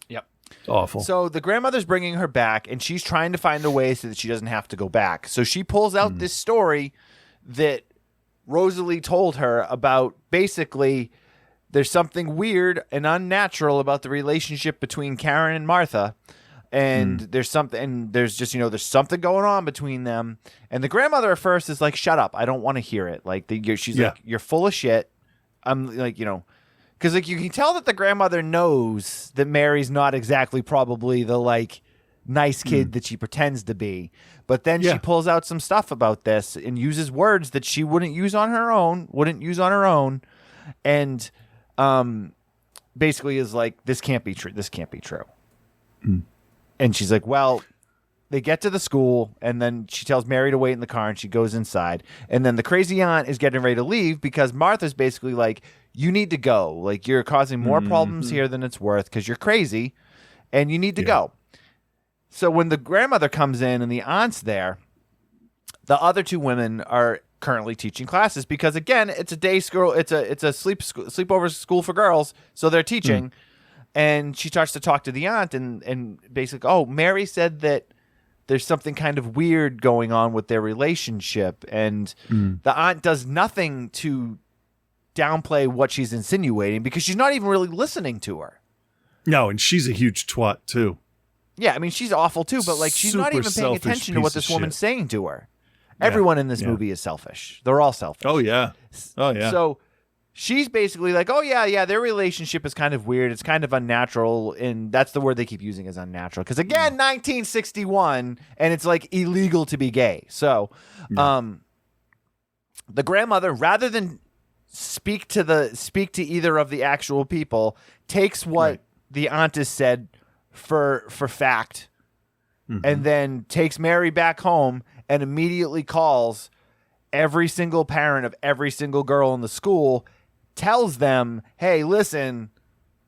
Yep. Awful. So the grandmother's bringing her back, and she's trying to find a way so that she doesn't have to go back. So she pulls out this story that Rosalie told her about. Basically, there's something weird and unnatural about the relationship between Karen and Martha. And there's something, and there's just, there's something going on between them. And the grandmother at first is like, shut up. I don't want to hear it. Like, she's like, you're full of shit. I'm like, because like you can tell that the grandmother knows that Mary's not exactly probably the like nice kid that she pretends to be. But then she pulls out some stuff about this and uses words that she wouldn't use on her own. And basically is like, this can't be true. This can't be true. And she's like, well, they get to the school, and then she tells Mary to wait in the car, and she goes inside. And then the crazy aunt is getting ready to leave because Martha's basically like, you need to go. Like, you're causing more problems here than it's worth because you're crazy, and you need to go. So when the grandmother comes in and the aunt's there, the other two women are currently teaching classes because, again, it's a day school. It's a sleepover school for girls, so they're teaching. And she starts to talk to the aunt and basically, oh, Mary said that there's something kind of weird going on with their relationship. And the aunt does nothing to downplay what she's insinuating because she's not even really listening to her. No, and she's a huge twat, too. Yeah, I mean, she's awful, too, but like she's not even paying attention to what this woman's saying to her. Everyone in this movie is selfish. They're all selfish. Oh, yeah. So she's basically like, oh, yeah, their relationship is kind of weird. It's kind of unnatural. And that's the word they keep using is unnatural. Because, again, 1961, and it's like illegal to be gay. So the grandmother, rather than speak to either of the actual people, takes what the aunt has said for fact, and then takes Mary back home and immediately calls every single parent of every single girl in the school, tells them, hey, listen,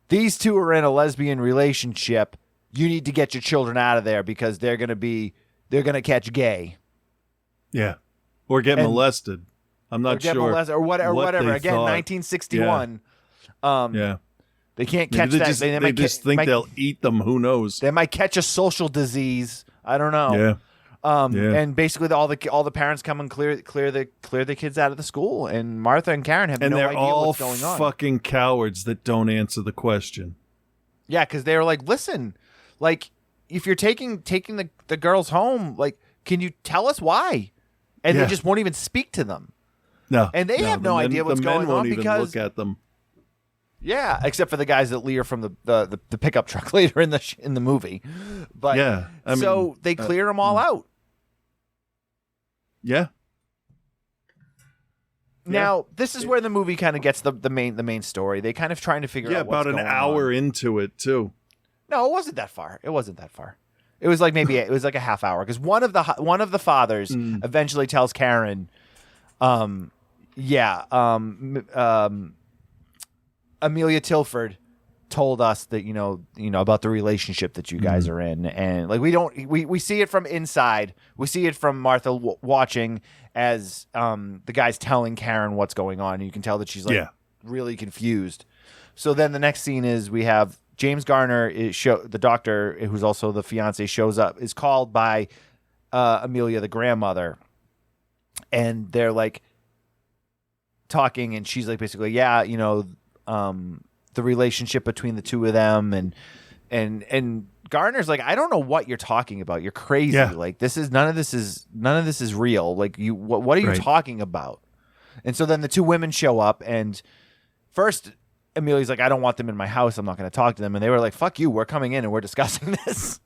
these two are in a lesbian relationship. You need to get your children out of there because they're going to catch gay. Yeah. Or get molested. I'm not sure. Or whatever. Again, 1961. They can't catch that. They just think they'll eat them. Who knows? They might catch a social disease. I don't know. Yeah. And basically all the parents come and clear the kids out of the school, and Martha and Karen have no idea what's going on. And they're all fucking cowards that don't answer the question. Yeah, because they were like, listen, like, if you're taking the girls home, like, can you tell us why? And they just won't even speak to them. No. And they have no idea what's going on won't even because look at them. Yeah, except for the guys that leer from the pickup truck later in the movie. But yeah, so they clear them all out. Yeah. Now, this is where the movie kind of gets the main story. They kind of trying to figure out what's going on. About an hour into it, too. No, it wasn't that far. It was like a half hour, because one of the fathers eventually tells Karen, Amelia Tilford told us that you know about the relationship that you guys are in, and like we see it from inside. We see it from Martha watching as the guy's telling Karen what's going on, and you can tell that she's like really confused. So then the next scene is we have James Garner, the doctor who's also the fiance, shows up, is called by Amelia, the grandmother, and they're like talking, and she's like basically, the relationship between the two of them, and Garner's like, I don't know what you're talking about. You're crazy. Yeah. Like none of this is real. Like what are you talking about? And so then the two women show up, and first Amelia's like, I don't want them in my house. I'm not going to talk to them. And they were like, fuck you. We're coming in and we're discussing this.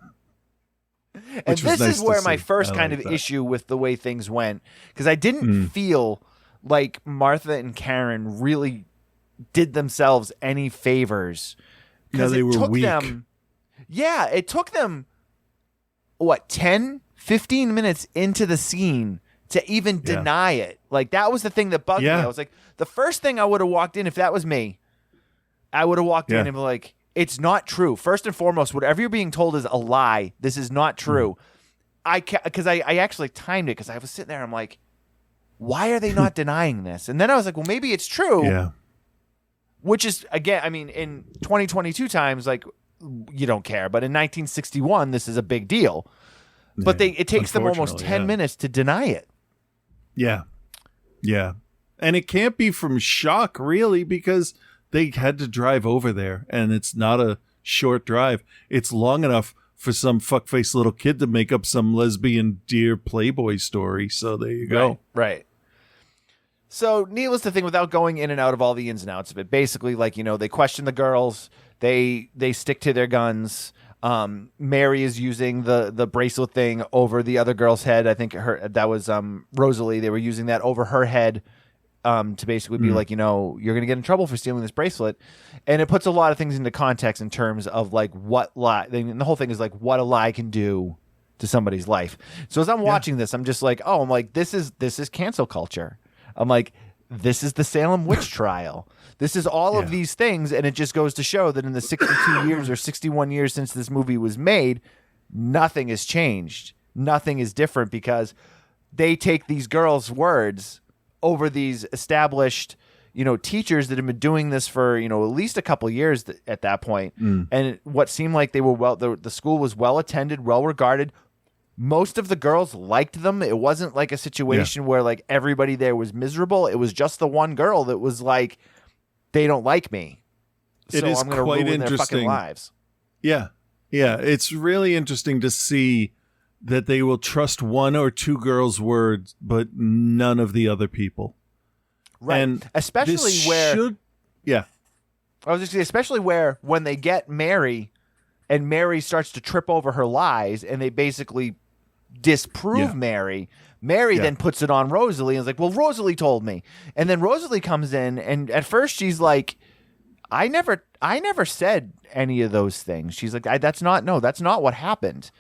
And this is where my first kind of issue with the way things went, because I didn't feel like Martha and Karen really did themselves any favors, because they were weak. It took them 10-15 minutes into the scene to even deny it. Like, that was the thing that bugged me. I was like, the first thing I would have walked in, if that was me, I would have walked in and be like, it's not true. First and foremost, whatever you're being told is a lie. This is not true. Because I actually timed it, because I was sitting there, I'm like, why are they not denying this? And then I was like, well, maybe it's true. Yeah. Which is, again, I mean, in 2022 times, like, you don't care. But in 1961, this is a big deal. But it takes them almost 10 minutes to deny it. Yeah. Yeah. And it can't be from shock, really, because they had to drive over there, and it's not a short drive. It's long enough for some fuckface little kid to make up some lesbian dear Playboy story. So there you go. Right. So, needless to think, without going in and out of all the ins and outs of it, basically, like, they question the girls. They stick to their guns. Mary is using the bracelet thing over the other girl's head. I think that was Rosalie. They were using that over her head to basically be like, you're going to get in trouble for stealing this bracelet. And it puts a lot of things into context in terms of like what lie. And the whole thing is like what a lie can do to somebody's life. So as I'm watching this, I'm just like, I'm like, this is cancel culture. I'm like, this is the Salem witch trial. This is all of these things, and it just goes to show that in the 62 years or 61 years since this movie was made, nothing has changed. Nothing is different, because they take these girls' words over these established, teachers that have been doing this for, at least a couple years at that point. And what seemed like they were the school was well attended, well regarded. Most of the girls liked them. It wasn't like a situation where like everybody there was miserable. It was just the one girl that was like, they don't like me. So it is I'm gonna quite ruin interesting. Their fucking lives. Yeah. Yeah. It's really interesting to see that they will trust one or two girls' words, but none of the other people. Right. And especially where. I was just going to say, especially where when they get Mary and Mary starts to trip over her lies and they basically disprove Mary. Mary then puts it on Rosalie and is like, well, Rosalie told me. And then Rosalie comes in, and at first she's like, I never said any of those things. She's like, that's not what happened.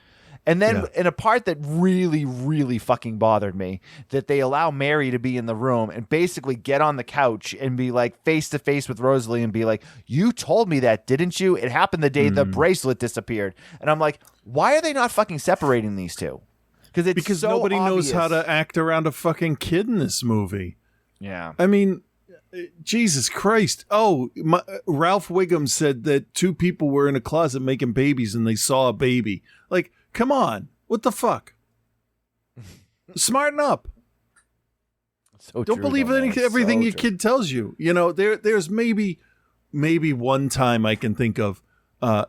And then in a part that really, really fucking bothered me, that they allow Mary to be in the room and basically get on the couch and be like face to face with Rosalie and be like, you told me that, didn't you? It happened the day the bracelet disappeared. And I'm like, why are they not fucking separating these two? Because so nobody obvious. knows how to act around a fucking kid in this movie. Yeah. I mean, Jesus Christ. Ralph Wiggum said that two people were in a closet making babies and they saw a baby. Like, come on. What the fuck? Smarten up. So Don't true, believe though, man. everything So your true. kid tells you. You know, there's maybe one time I can think of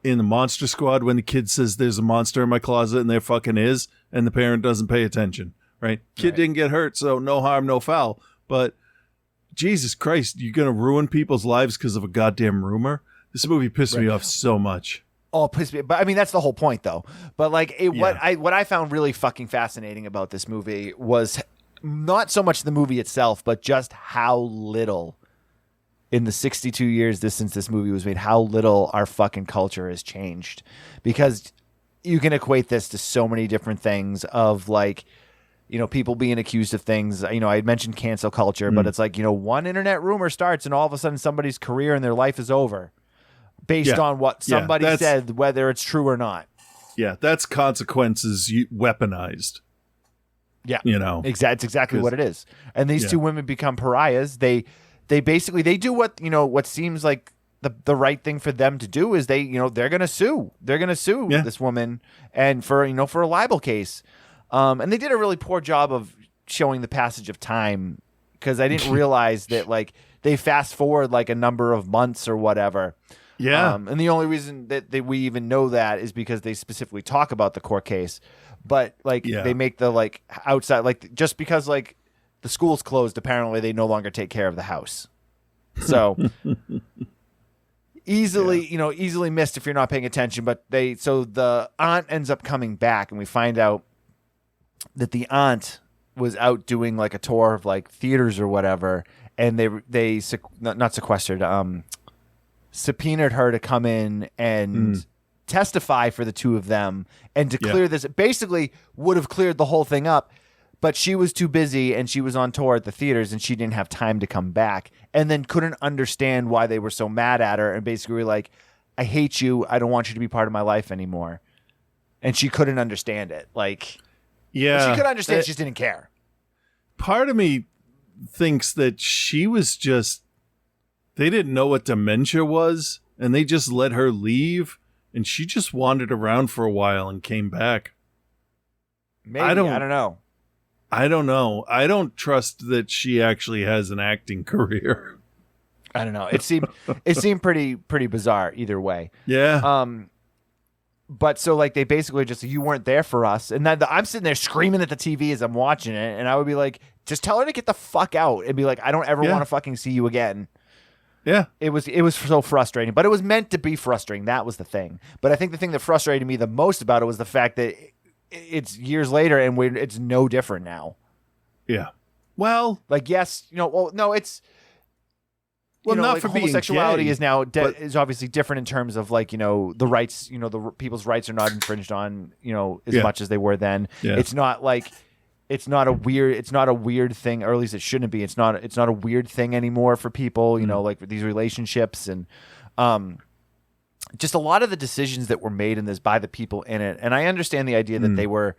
in the Monster Squad when the kid says there's a monster in my closet and there fucking is, and the parent doesn't pay attention, right? Kid didn't get hurt, so no harm, no foul. But Jesus Christ, you're going to ruin people's lives because of a goddamn rumor? This movie pissed me off so much. Oh, pissed me. But I mean, that's the whole point, though. But like, what I found really fucking fascinating about this movie was not so much the movie itself, but just how little in the 62 years since this movie was made, how little our fucking culture has changed. Because you can equate this to so many different things of like, you know, people being accused of things. You know, I had mentioned cancel culture, but it's like, you know, one internet rumor starts and all of a sudden somebody's career and their life is over based on what somebody said, whether it's true or not. Yeah, that's consequences weaponized. Yeah, you know, it's exactly what it is. And these two women become pariahs. They basically do what, you know, what seems like the right thing for them to do is they're going to sue. They're going to sue this woman and for a libel case. And they did a really poor job of showing the passage of time because I didn't realize that like they fast forward like a number of months or whatever. Yeah. And the only reason that we even know that is because they specifically talk about the court case. But like they make the like outside, like just because like the school's closed, apparently they no longer take care of the house. So easily missed if you're not paying attention. But so the aunt ends up coming back and we find out that the aunt was out doing like a tour of like theaters or whatever. And they not sequestered, subpoenaed her to come in and testify for the two of them and to clear this. Basically would have cleared the whole thing up, but she was too busy and she was on tour at the theaters and she didn't have time to come back and then couldn't understand why they were so mad at her and basically were like, I hate you. I don't want you to be part of my life anymore. And she couldn't understand it. Like, she could understand. She just didn't care. Part of me thinks that she was they didn't know what dementia was and they just let her leave and she just wandered around for a while and came back. Maybe. I don't know. I don't know. I don't trust that she actually has an acting career. I don't know. It seemed pretty bizarre either way. Yeah. But so like they basically just, you weren't there for us. And then I'm sitting there screaming at the TV as I'm watching it. And I would be like, just tell her to get the fuck out and be like, I don't ever want to fucking see you again. Yeah. It was so frustrating, but it was meant to be frustrating. That was the thing. But I think the thing that frustrated me the most about it was the fact that it's years later and it's no different now. Yeah. Well, like, yes, no, it's, well, not like for being homosexuality gay, is now is obviously different in terms of like, the rights, the people's rights are not infringed on, as much as they were then. Yeah. It's not like, it's not a weird thing, or at least it shouldn't be. It's not a weird thing anymore for people, like with these relationships and, just a lot of the decisions that were made in this by the people in it. And I understand the idea that they were,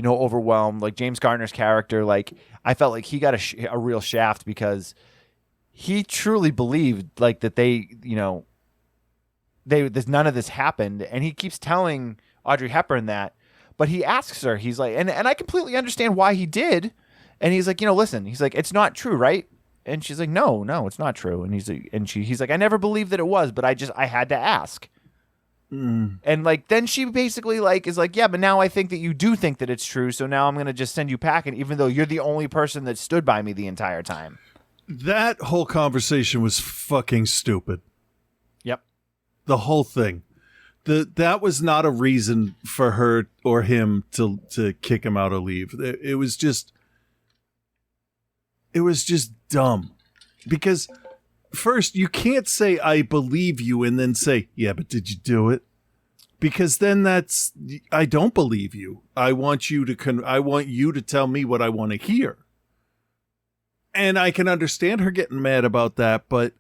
overwhelmed. Like James Garner's character, like I felt like he got a real shaft because he truly believed like that there's none of this happened. And he keeps telling Audrey Hepburn that, but he asks her, he's like, and I completely understand why he did. And he's like, listen, he's like, it's not true, right? And she's like, no, it's not true. And he's like, I never believed that it was, but I had to ask. And like, then she basically like is like, yeah, but now I think that you do think that it's true. So now I'm going to just send you packing, even though you're the only person that stood by me the entire time. That whole conversation was fucking stupid. Yep. The whole thing. That was not a reason for her or him to kick him out or leave. It was just dumb. Because first, you can't say, I believe you, and then say, yeah, but did you do it? Because then I don't believe you. I want you to tell me what I want to hear. And I can understand her getting mad about that, but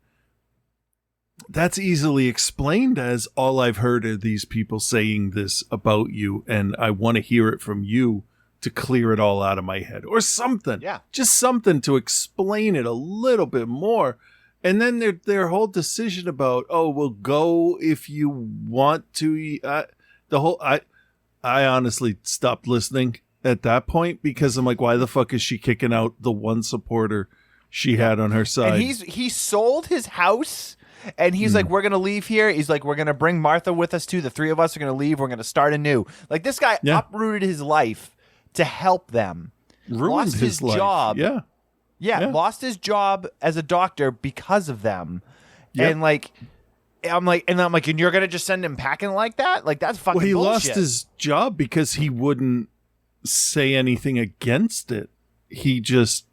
that's easily explained as all I've heard are these people saying this about you, and I want to hear it from you to clear it all out of my head. Or something. Yeah. Just something to explain it a little bit more. And then their whole decision about, we'll go if you want to. I honestly stopped listening at that point because I'm like, why the fuck is she kicking out the one supporter she had on her side? And he sold his house, and he's like, we're gonna leave here. He's like, we're gonna bring Martha with us too. The three of us are gonna leave. We're gonna start anew. Like, this guy uprooted his life to help them. Ruined lost his life. job. Yeah, lost his job as a doctor because of them. And like, I'm like, and you're gonna just send him packing like that? Like, that's fucking he bullshit. lost his job because he wouldn't say anything against it. He just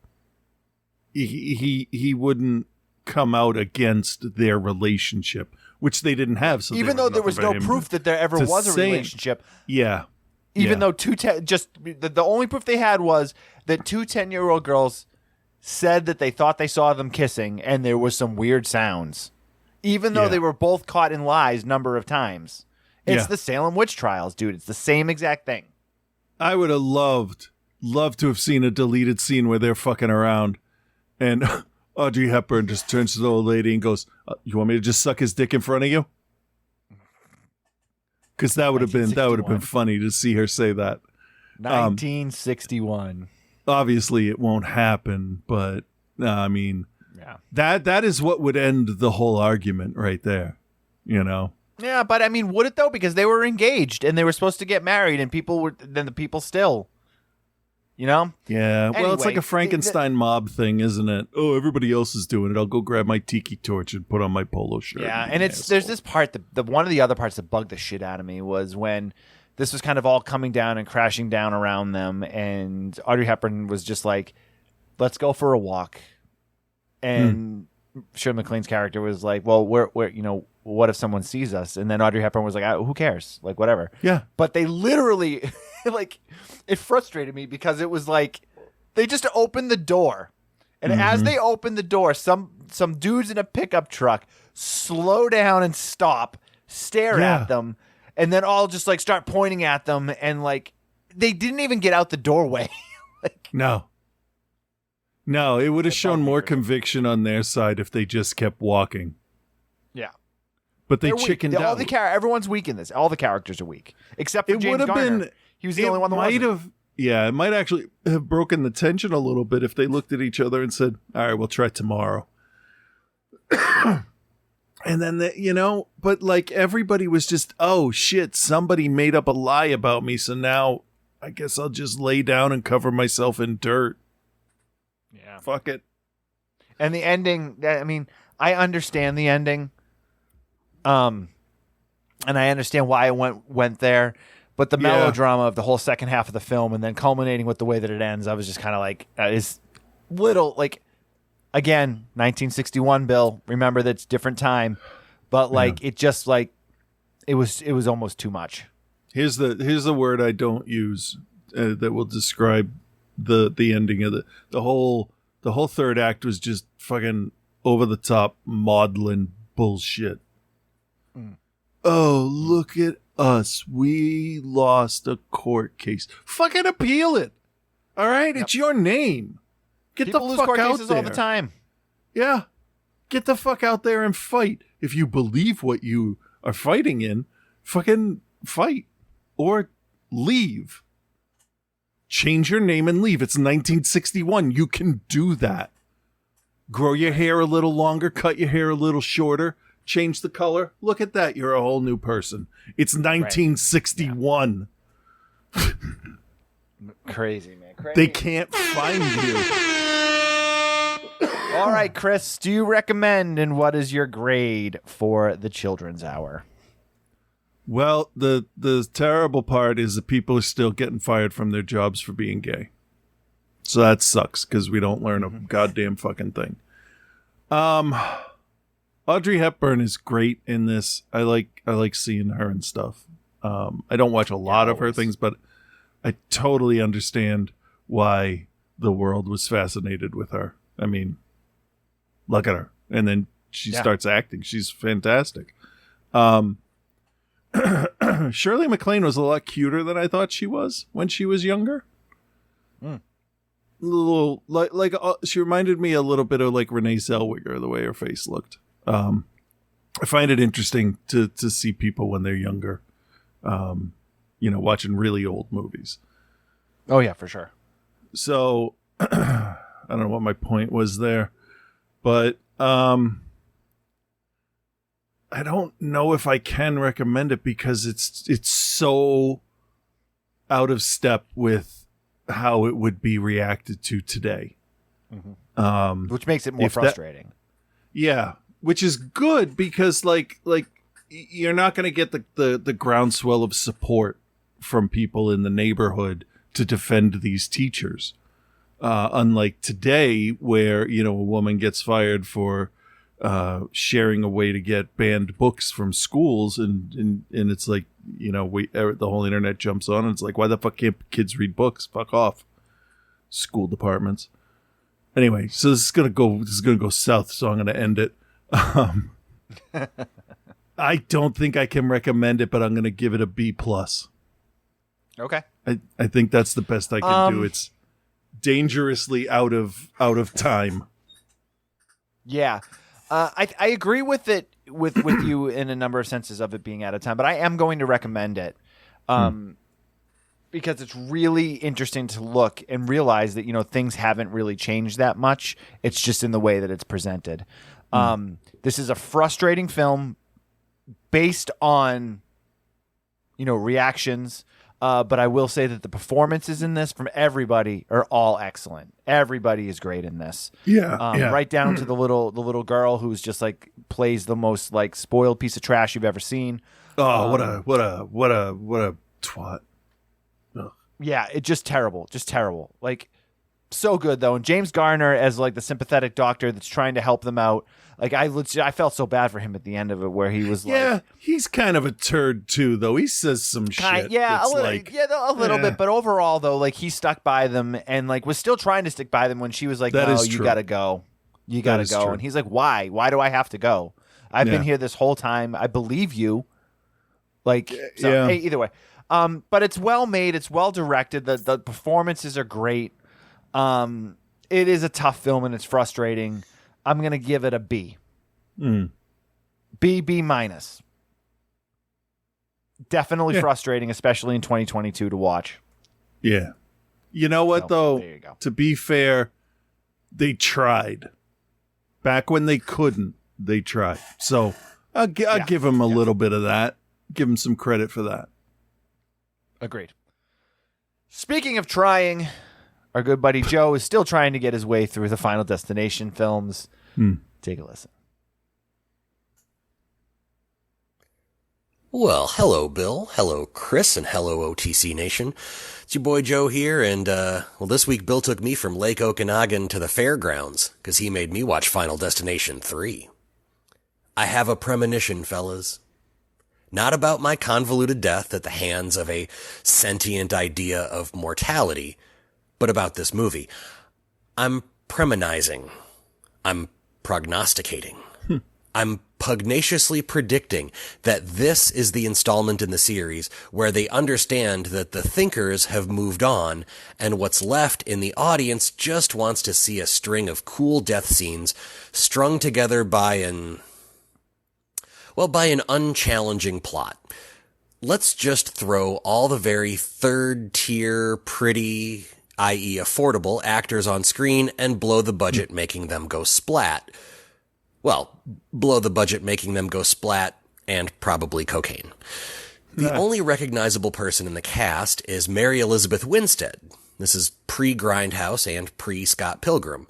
he wouldn't come out against their relationship, which they didn't have. So even though there was no proof that there ever was a relationship. Even though the only proof they had was that 2 10-year-old girls said that they thought they saw them kissing, and there was some weird sounds. Even though they were both caught in lies number of times. It's the Salem witch trials, dude. It's the same exact thing. I would have loved to have seen a deleted scene where they're fucking around, and Audrey Hepburn just turns to the old lady and goes, "You want me to just suck his dick in front of you?" Because that would have been funny to see her say that. 1961. Obviously, it won't happen, but I mean, that is what would end the whole argument right there. You know. Yeah, but I mean, would it though? Because they were engaged and they were supposed to get married, and the people still, you know? Yeah. Well, Anyway, it's like a Frankenstein mob thing, isn't it? Oh, everybody else is doing it. I'll go grab my tiki torch and put on my polo shirt. Yeah, and there's this part that one of the other parts that bugged the shit out of me was when this was kind of all coming down and crashing down around them, and Audrey Hepburn was just like, "Let's go for a walk," and Shirley MacLaine's character was like, "Well, we're what if someone sees us?" And then Audrey Hepburn was like, "Who cares? Like, whatever." Yeah. But they literally, like, it frustrated me because it was like they just opened the door, and as they opened the door, some dudes in a pickup truck slow down and stop, stare at them, and then all just like start pointing at them, and like they didn't even get out the doorway. No, it would have shown more conviction on their side if they just kept walking. Yeah. But they chickened out. Everyone's weak in this. All the characters are weak. Except for James Garner. He was the only one that wasn't. It might actually have broken the tension a little bit if they looked at each other and said, all right, we'll try tomorrow. And then, but like everybody was just, oh shit, somebody made up a lie about me. So now I guess I'll just lay down and cover myself in dirt. Yeah. Fuck it. And the ending, I mean, I understand the ending. And I understand why it went there, but the melodrama of the whole second half of the film and then culminating with the way that it ends, I was just kind of like, is little, like, again, 1961, Bill, remember that's different time, but like, it just like, it was almost too much. Here's the word I don't use that will describe the ending of the whole third act was just fucking over the top maudlin bullshit. Oh, look at us. We lost a court case. Fucking appeal it. All right? Yep. It's your name. Get People the fuck court out cases there all the time. Yeah. Get the fuck out there and fight. If you believe what you are fighting in, fucking fight. Or leave. Change your name and leave. It's 1961. You can do that. Grow your hair a little longer. Cut your hair a little shorter. Change the color. Look at that. You're a whole new person. It's 1961. Right. Crazy, man. Crazy. They can't find you. All right, Chris, do you recommend, and what is your grade for the Children's Hour? Well, the terrible part is that people are still getting fired from their jobs for being gay. So that sucks because we don't learn a goddamn fucking thing. Audrey Hepburn is great in this. I like seeing her and stuff. I don't watch a lot of her things, but I totally understand why the world was fascinated with her. I mean, look at her. And then she starts acting. She's fantastic. Shirley MacLaine was a lot cuter than I thought she was when she was younger. Little like she reminded me a little bit of like Renee Zellweger, the way her face looked. I find it interesting to see people when they're younger, watching really old movies. Oh yeah, for sure. So I don't know what my point was there, but I don't know if I can recommend it because it's so out of step with how it would be reacted to today. Mm-hmm. Which makes it more frustrating. Which is good because like you're not going to get the groundswell of support from people in the neighborhood to defend these teachers. Unlike today, where, you know, a woman gets fired for sharing a way to get banned books from schools, and it's like, you know, the whole internet jumps on, and it's like, why the fuck can't kids read books? Fuck off, school departments. Anyway, so this is gonna go south, so I'm gonna end it. I don't think I can recommend it, but I'm gonna give it a B+. Okay. I think that's the best I can do. It's dangerously out of time. Yeah. I agree with it with you in a number of senses of it being out of time, but I am going to recommend it because it's really interesting to look and realize that, you know, things haven't really changed that much. It's just in the way that it's presented. This is a frustrating film based on, you know, reactions. But I will say that the performances in this from everybody are all excellent. Everybody is great in this. Yeah. Right down to the little girl who's just like plays the most like spoiled piece of trash you've ever seen. Oh, what a twat. Ugh. Yeah, it's just terrible. Like, so good though. And James Garner as like the sympathetic doctor that's trying to help them out. Like, I felt so bad for him at the end of it, where he was like, yeah, he's kind of a turd too, though. He says some shit. Yeah, a little bit. But overall, though, like, he stuck by them and like was still trying to stick by them when she was like, "No, you gotta go, you gotta go." And he's like, "Why? Why do I have to go? I've been here this whole time. I believe you." Like, so, hey, either way, but it's well made. It's well directed. The performances are great. It is a tough film and it's frustrating. I'm going to give it a B. B minus. Definitely frustrating, especially in 2022 to watch. Yeah. You know what, though? There you go. To be fair, they tried. Back when they couldn't, they tried. So I'll give them a little bit of that. Give them some credit for that. Agreed. Speaking of trying, our good buddy Joe is still trying to get his way through the Final Destination films. Take a listen. Well, hello, Bill. Hello, Chris, and hello, OTC Nation. It's your boy Joe here, and, this week Bill took me from Lake Okanagan to the fairgrounds, because he made me watch Final Destination 3. I have a premonition, fellas. Not about my convoluted death at the hands of a sentient idea of mortality, but about this movie. I'm premonizing. I'm prognosticating. I'm pugnaciously predicting that this is the installment in the series where they understand that the thinkers have moved on and what's left in the audience just wants to see a string of cool death scenes strung together by an unchallenging plot. Let's just throw all the very third-tier, pretty, i.e. affordable, actors on screen and blow the budget making them go splat. Well, blow the budget making them go splat and probably cocaine. The only recognizable person in the cast is Mary Elizabeth Winstead. This is pre-Grindhouse and pre-Scott Pilgrim.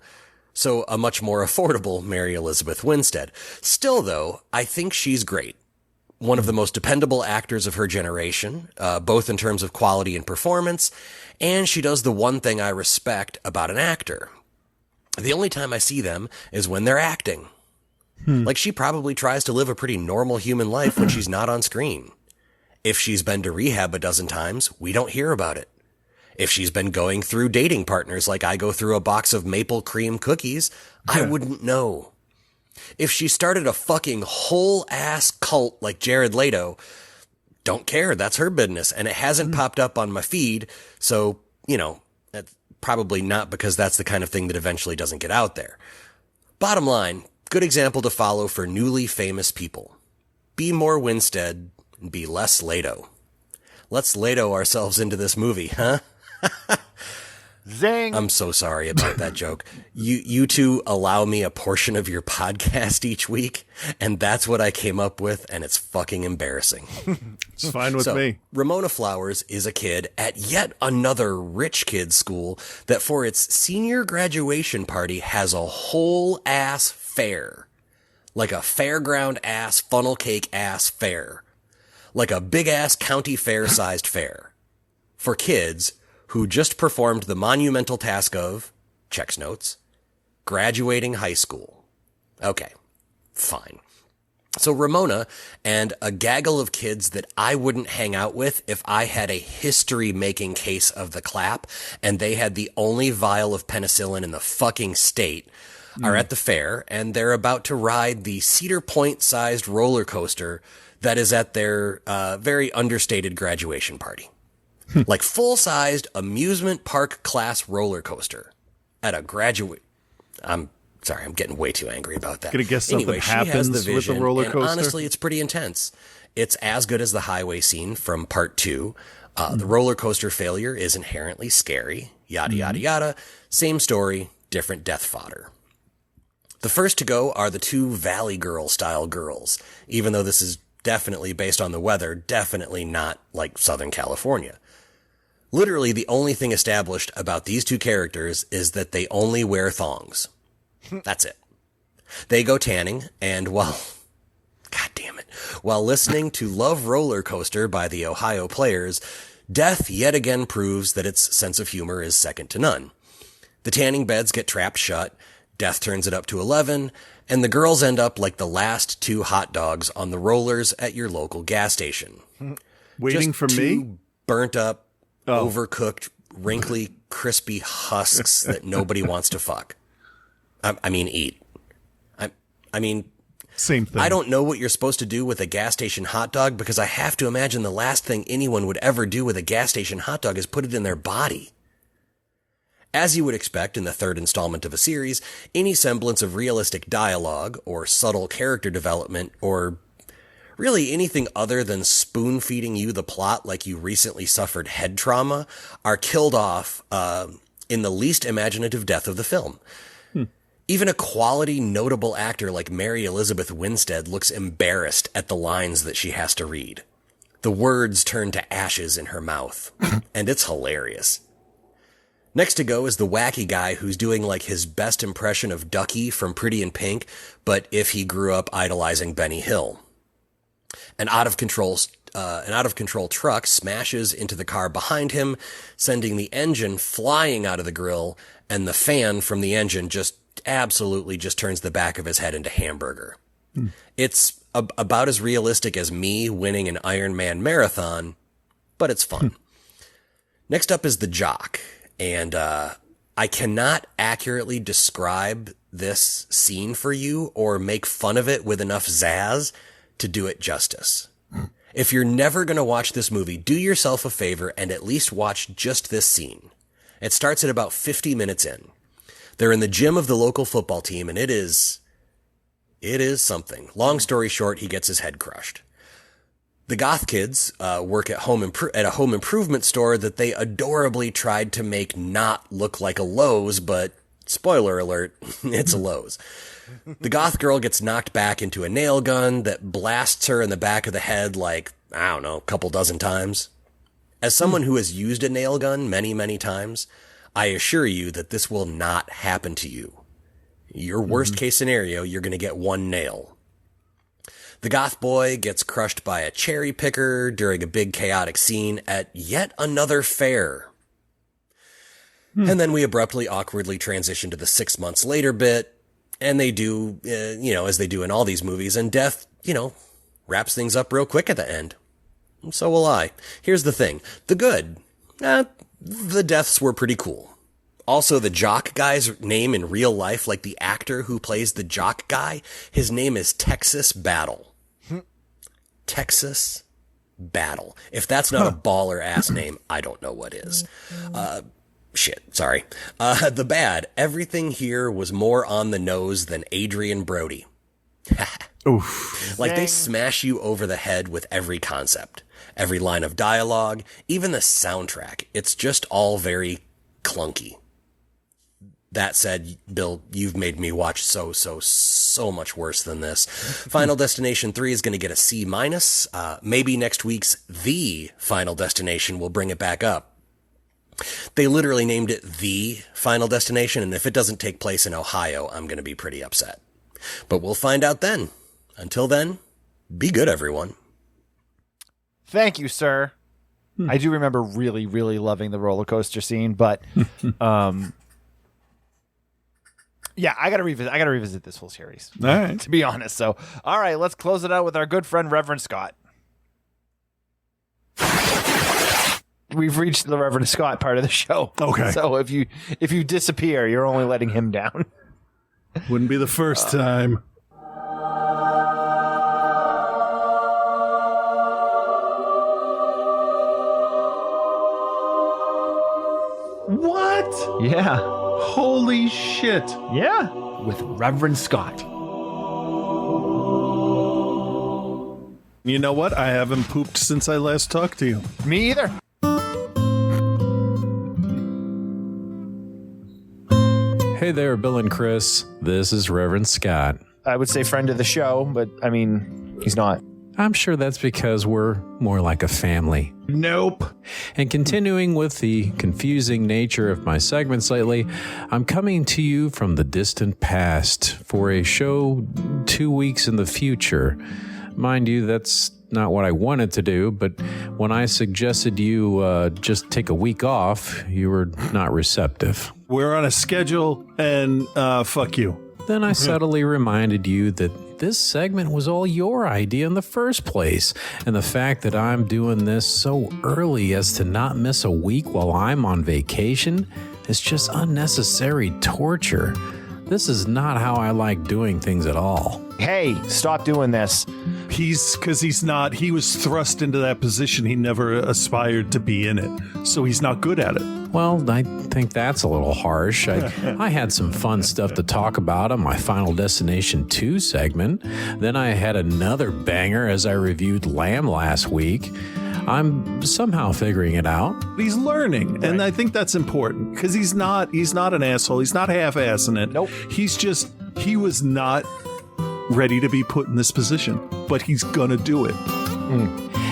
So a much more affordable Mary Elizabeth Winstead. Still, though, I think she's great. One of the most dependable actors of her generation, both in terms of quality and performance, and she does the one thing I respect about an actor. The only time I see them is when they're acting. Like, she probably tries to live a pretty normal human life when she's not on screen. If she's been to rehab a dozen times, we don't hear about it. If she's been going through dating partners like I go through a box of maple cream cookies, I wouldn't know. If she started a fucking whole-ass cult like Jared Leto, don't care, that's her business, and it hasn't popped up on my feed, so, you know, that's probably not because that's the kind of thing that eventually doesn't get out there. Bottom line, good example to follow for newly famous people. Be more Winstead, and be less Leto. Let's Leto ourselves into this movie, huh? Zing. I'm so sorry about that joke. You two allow me a portion of your podcast each week, and that's what I came up with, and it's fucking embarrassing. It's fine with me. Ramona Flowers is a kid at yet another rich kid's school that for its senior graduation party has a whole ass fair. Like a fairground ass, funnel cake ass fair. Like a big ass county fair sized fair. For kids who just performed the monumental task of, checks notes, graduating high school. Okay, fine. So Ramona and a gaggle of kids that I wouldn't hang out with if I had a history-making case of the clap and they had the only vial of penicillin in the fucking state are at the fair, and they're about to ride the Cedar Point-sized roller coaster that is at their very understated graduation party. Like full-sized amusement park class roller coaster at a graduate. I'm sorry, I'm getting way too angry about that. Gonna guess something anyway, happens with the roller coaster. And honestly, it's pretty intense. It's as good as the highway scene from part 2. The roller coaster failure is inherently scary. Yada, yada, yada. Same story, different death fodder. The first to go are the 2 Valley Girl style girls, even though this is definitely based on the weather, definitely not like Southern California. Literally, the only thing established about these 2 characters is that they only wear thongs. That's it. They go tanning, and while listening to Love Roller Coaster by the Ohio Players, death yet again proves that its sense of humor is second to none. The tanning beds get trapped shut, death turns it up to 11, and the girls end up like the last 2 hot dogs on the rollers at your local gas station. Waiting Just for 2 me? burnt up, overcooked, wrinkly, crispy husks that nobody wants to fuck. I mean, eat. I mean, same thing. I don't know what you're supposed to do with a gas station hot dog because I have to imagine the last thing anyone would ever do with a gas station hot dog is put it in their body. As you would expect in the 3rd installment of a series, any semblance of realistic dialogue or subtle character development or really anything other than spoon-feeding you the plot like you recently suffered head trauma are killed off in the least imaginative death of the film. Even a quality, notable actor like Mary Elizabeth Winstead looks embarrassed at the lines that she has to read. The words turn to ashes in her mouth, and it's hilarious. Next to go is the wacky guy who's doing like his best impression of Ducky from Pretty in Pink, but if he grew up idolizing Benny Hill. An out of control truck smashes into the car behind him, sending the engine flying out of the grill, and the fan from the engine just absolutely just turns the back of his head into hamburger. It's about as realistic as me winning an Ironman marathon, but it's fun. Next up is the Jock, and I cannot accurately describe this scene for you or make fun of it with enough zazz to do it justice. If you're never going to watch this movie, do yourself a favor and at least watch just this scene. It starts at about 50 minutes in. They're in the gym of the local football team, and it is something. Long story short, he gets his head crushed. The goth kids work at a home improvement store that they adorably tried to make not look like a Lowe's, but spoiler alert, it's a Lowe's. The goth girl gets knocked back into a nail gun that blasts her in the back of the head like, I don't know, a couple dozen times. As someone who has used a nail gun many, many times, I assure you that this will not happen to you. Your worst case scenario, you're going to get 1 nail. The goth boy gets crushed by a cherry picker during a big chaotic scene at yet another fair. And then we abruptly, awkwardly transition to the 6 months later bit, and they do, as they do in all these movies, and death, wraps things up real quick at the end. And so will I. Here's the thing. The good. The deaths were pretty cool. Also, the Jock guy's name in real life, like the actor who plays the Jock guy, his name is Texas Battle. Texas Battle. If that's not a baller-ass name, I don't know what is. Sorry. The bad. Everything here was more on the nose than Adrian Brody. Oof. Like they smash you over the head with every concept, every line of dialogue, even the soundtrack. It's just all very clunky. That said, Bill, you've made me watch so much worse than this. Final Destination 3 is going to get a C-. Maybe next week's The Final Destination will bring it back up. They literally named it The Final Destination, and if it doesn't take place in Ohio, I'm going to be pretty upset. But we'll find out then. Until then, be good, everyone. Thank you, sir. I do remember really, really loving the roller coaster scene, but yeah, I gotta revisit this whole series. All right. To be honest. So, all right, let's close it out with our good friend Reverend Scott. We've reached the Reverend Scott part of the show. Okay. So if you disappear, you're only letting him down. Wouldn't be the first time. What? Yeah. Holy shit. Yeah. With Reverend Scott. You know what? I haven't pooped since I last talked to you. Me either. Hey there, Bill and Chris. This is Reverend Scott. I would say friend of the show, but I mean, he's not. I'm sure that's because we're more like a family. Nope. And continuing with the confusing nature of my segments lately, I'm coming to you from the distant past for a show 2 weeks in the future. Mind you, that's not what I wanted to do, but when I suggested you just take a week off, you were not receptive. We're on a schedule, and fuck you. Then I subtly reminded you that this segment was all your idea in the first place, and the fact that I'm doing this so early as to not miss a week while I'm on vacation is just unnecessary torture. This is not how I like doing things at all. Hey, stop doing this. He was thrust into that position. He never aspired to be in it, so he's not good at it. Well, I think that's a little harsh. I had some fun stuff to talk about on my Final Destination 2 segment. Then I had another banger as I reviewed Lamb last week. I'm somehow figuring it out. He's learning, right. And I think that's important because he's not an asshole. He's not half-assing it. Nope. He was not ready to be put in this position, but he's gonna do it.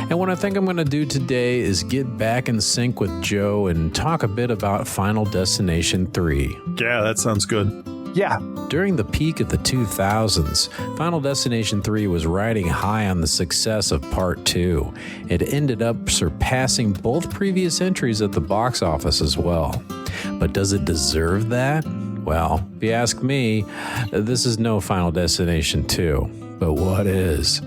And what I think I'm going to do today is get back in sync with Joe and talk a bit about Final Destination 3. Yeah, that sounds good. Yeah. During the peak of the 2000s, Final Destination 3 was riding high on the success of Part 2. It ended up surpassing both previous entries at the box office as well. But does it deserve that? Well, if you ask me, this is no Final Destination 2. But what is?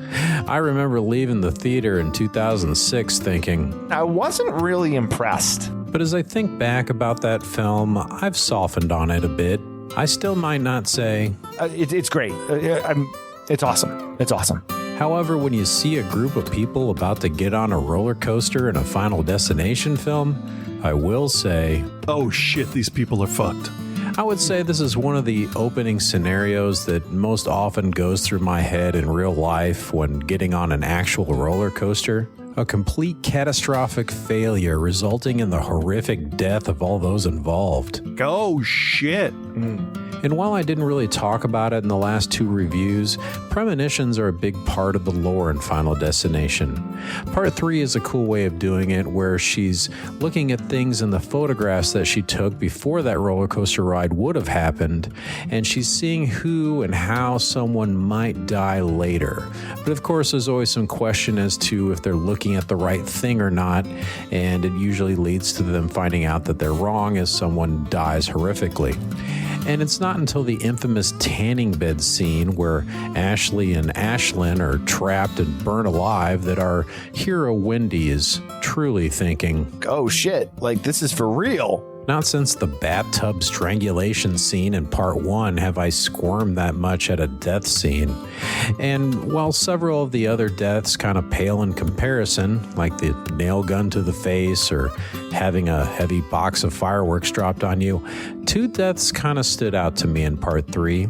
I remember leaving the theater in 2006 thinking, I wasn't really impressed. But as I think back about that film, I've softened on it a bit. I still might not say... It's great. It's awesome. It's awesome. However, when you see a group of people about to get on a roller coaster in a Final Destination film, I will say... Oh shit, these people are fucked. I would say this is one of the opening scenarios that most often goes through my head in real life when getting on an actual roller coaster. A complete catastrophic failure resulting in the horrific death of all those involved. Oh, shit. And while I didn't really talk about it in the last 2 reviews, premonitions are a big part of the lore in Final Destination. Part 3 is a cool way of doing it, where she's looking at things in the photographs that she took before that roller coaster ride would have happened, and she's seeing who and how someone might die later. But of course, there's always some question as to if they're looking at the right thing or not, and it usually leads to them finding out that they're wrong as someone dies horrifically. And it's not until the infamous tanning bed scene where Ashley and Ashlyn are trapped and burnt alive that our hero Wendy is truly thinking, oh shit, like this is for real. Not since the bathtub strangulation scene in part 1 have I squirmed that much at a death scene. And while several of the other deaths kind of pale in comparison, like the nail gun to the face or having a heavy box of fireworks dropped on you, 2 deaths kind of stood out to me in part 3.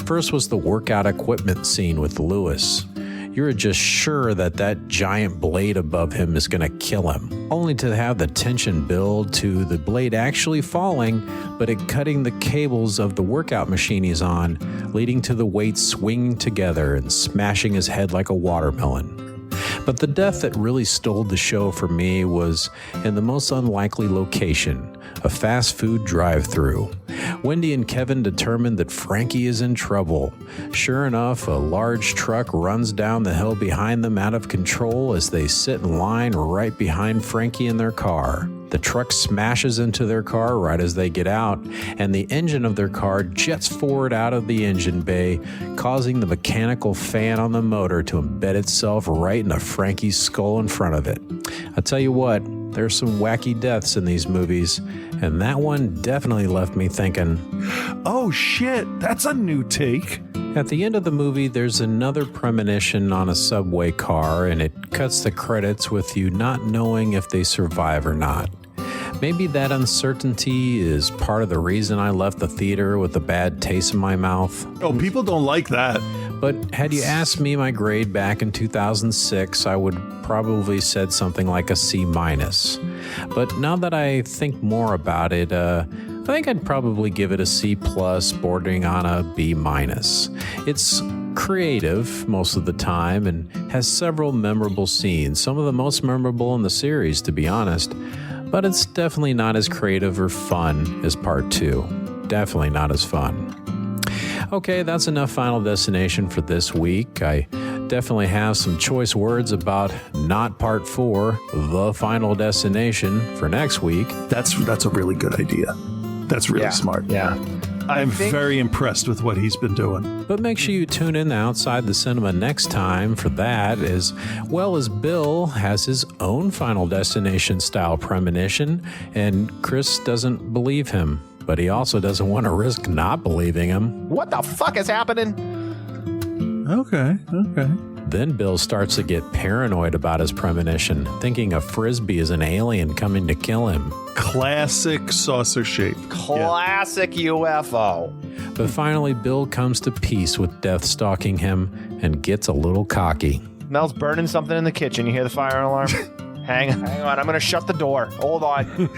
First was the workout equipment scene with Lewis. You're just sure that giant blade above him is going to kill him, only to have the tension build to the blade actually falling, but it cutting the cables of the workout machine he's on, leading to the weights swinging together and smashing his head like a watermelon. But the death that really stole the show for me was in the most unlikely location, a fast food drive-thru. Wendy and Kevin determined that Frankie is in trouble. Sure enough, a large truck runs down the hill behind them out of control as they sit in line right behind Frankie in their car. The truck smashes into their car right as they get out, and the engine of their car jets forward out of the engine bay, causing the mechanical fan on the motor to embed itself right into Frankie's skull in front of it. I tell you what, there's some wacky deaths in these movies, and that one definitely left me thinking, oh shit, that's a new take. At the end of the movie, there's another premonition on a subway car, and it cuts the credits with you not knowing if they survive or not. Maybe that uncertainty is part of the reason I left the theater with a bad taste in my mouth. Oh, people don't like that. But had you asked me my grade back in 2006, I would probably said something like a C-. But now that I think more about it, I think I'd probably give it a C+, bordering on a B-. It's creative most of the time and has several memorable scenes, some of the most memorable in the series, to be honest. But it's definitely not as creative or fun as part 2. Definitely not as fun. Okay, that's enough Final Destination for this week. I definitely have some choice words about not part 4, The Final Destination, for next week. That's a really good idea. That's really smart. Yeah. I'm very impressed with what he's been doing. But make sure you tune in to Outside the Cinema next time for that, as well as Bill has his own Final Destination style premonition, and Chris doesn't believe him, but he also doesn't want to risk not believing him. What the fuck is happening? Okay. Then Bill starts to get paranoid about his premonition, thinking a frisbee is an alien coming to kill him. Classic saucer shape. Classic UFO. But finally, Bill comes to peace with death stalking him and gets a little cocky. Mel's burning something in the kitchen. You hear the fire alarm? Hang on. I'm going to shut the door. Hold on.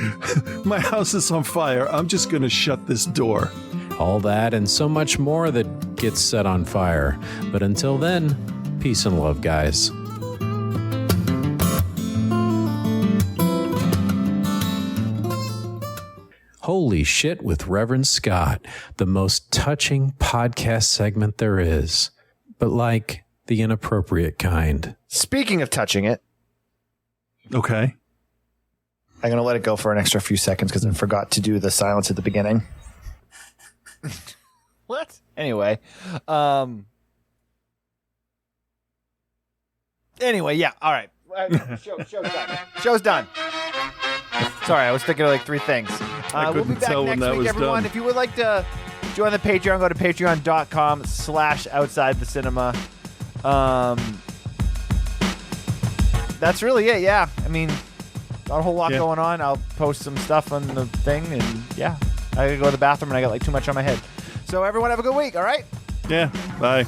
My house is on fire. I'm just going to shut this door. All that and so much more that gets set on fire. But until then, peace and love, guys. Holy Shit with Reverend Scott, the most touching podcast segment there is, but like the inappropriate kind. Speaking of touching it. Okay. I'm going to let it go for an extra few seconds because I forgot to do the silence at the beginning. What? Anyway. Anyway, yeah. All right. Show's done. Show's done. Sorry, I was thinking of like 3 things. We'll be back next week, everyone. Done. If you would like to join the Patreon, go to patreon.com/outsidethecinema. That's really it, yeah. I mean, not a whole lot going on. I'll post some stuff on the thing, and yeah. I gotta go to the bathroom, and I got like too much on my head. So everyone have a good week, all right? Yeah, bye.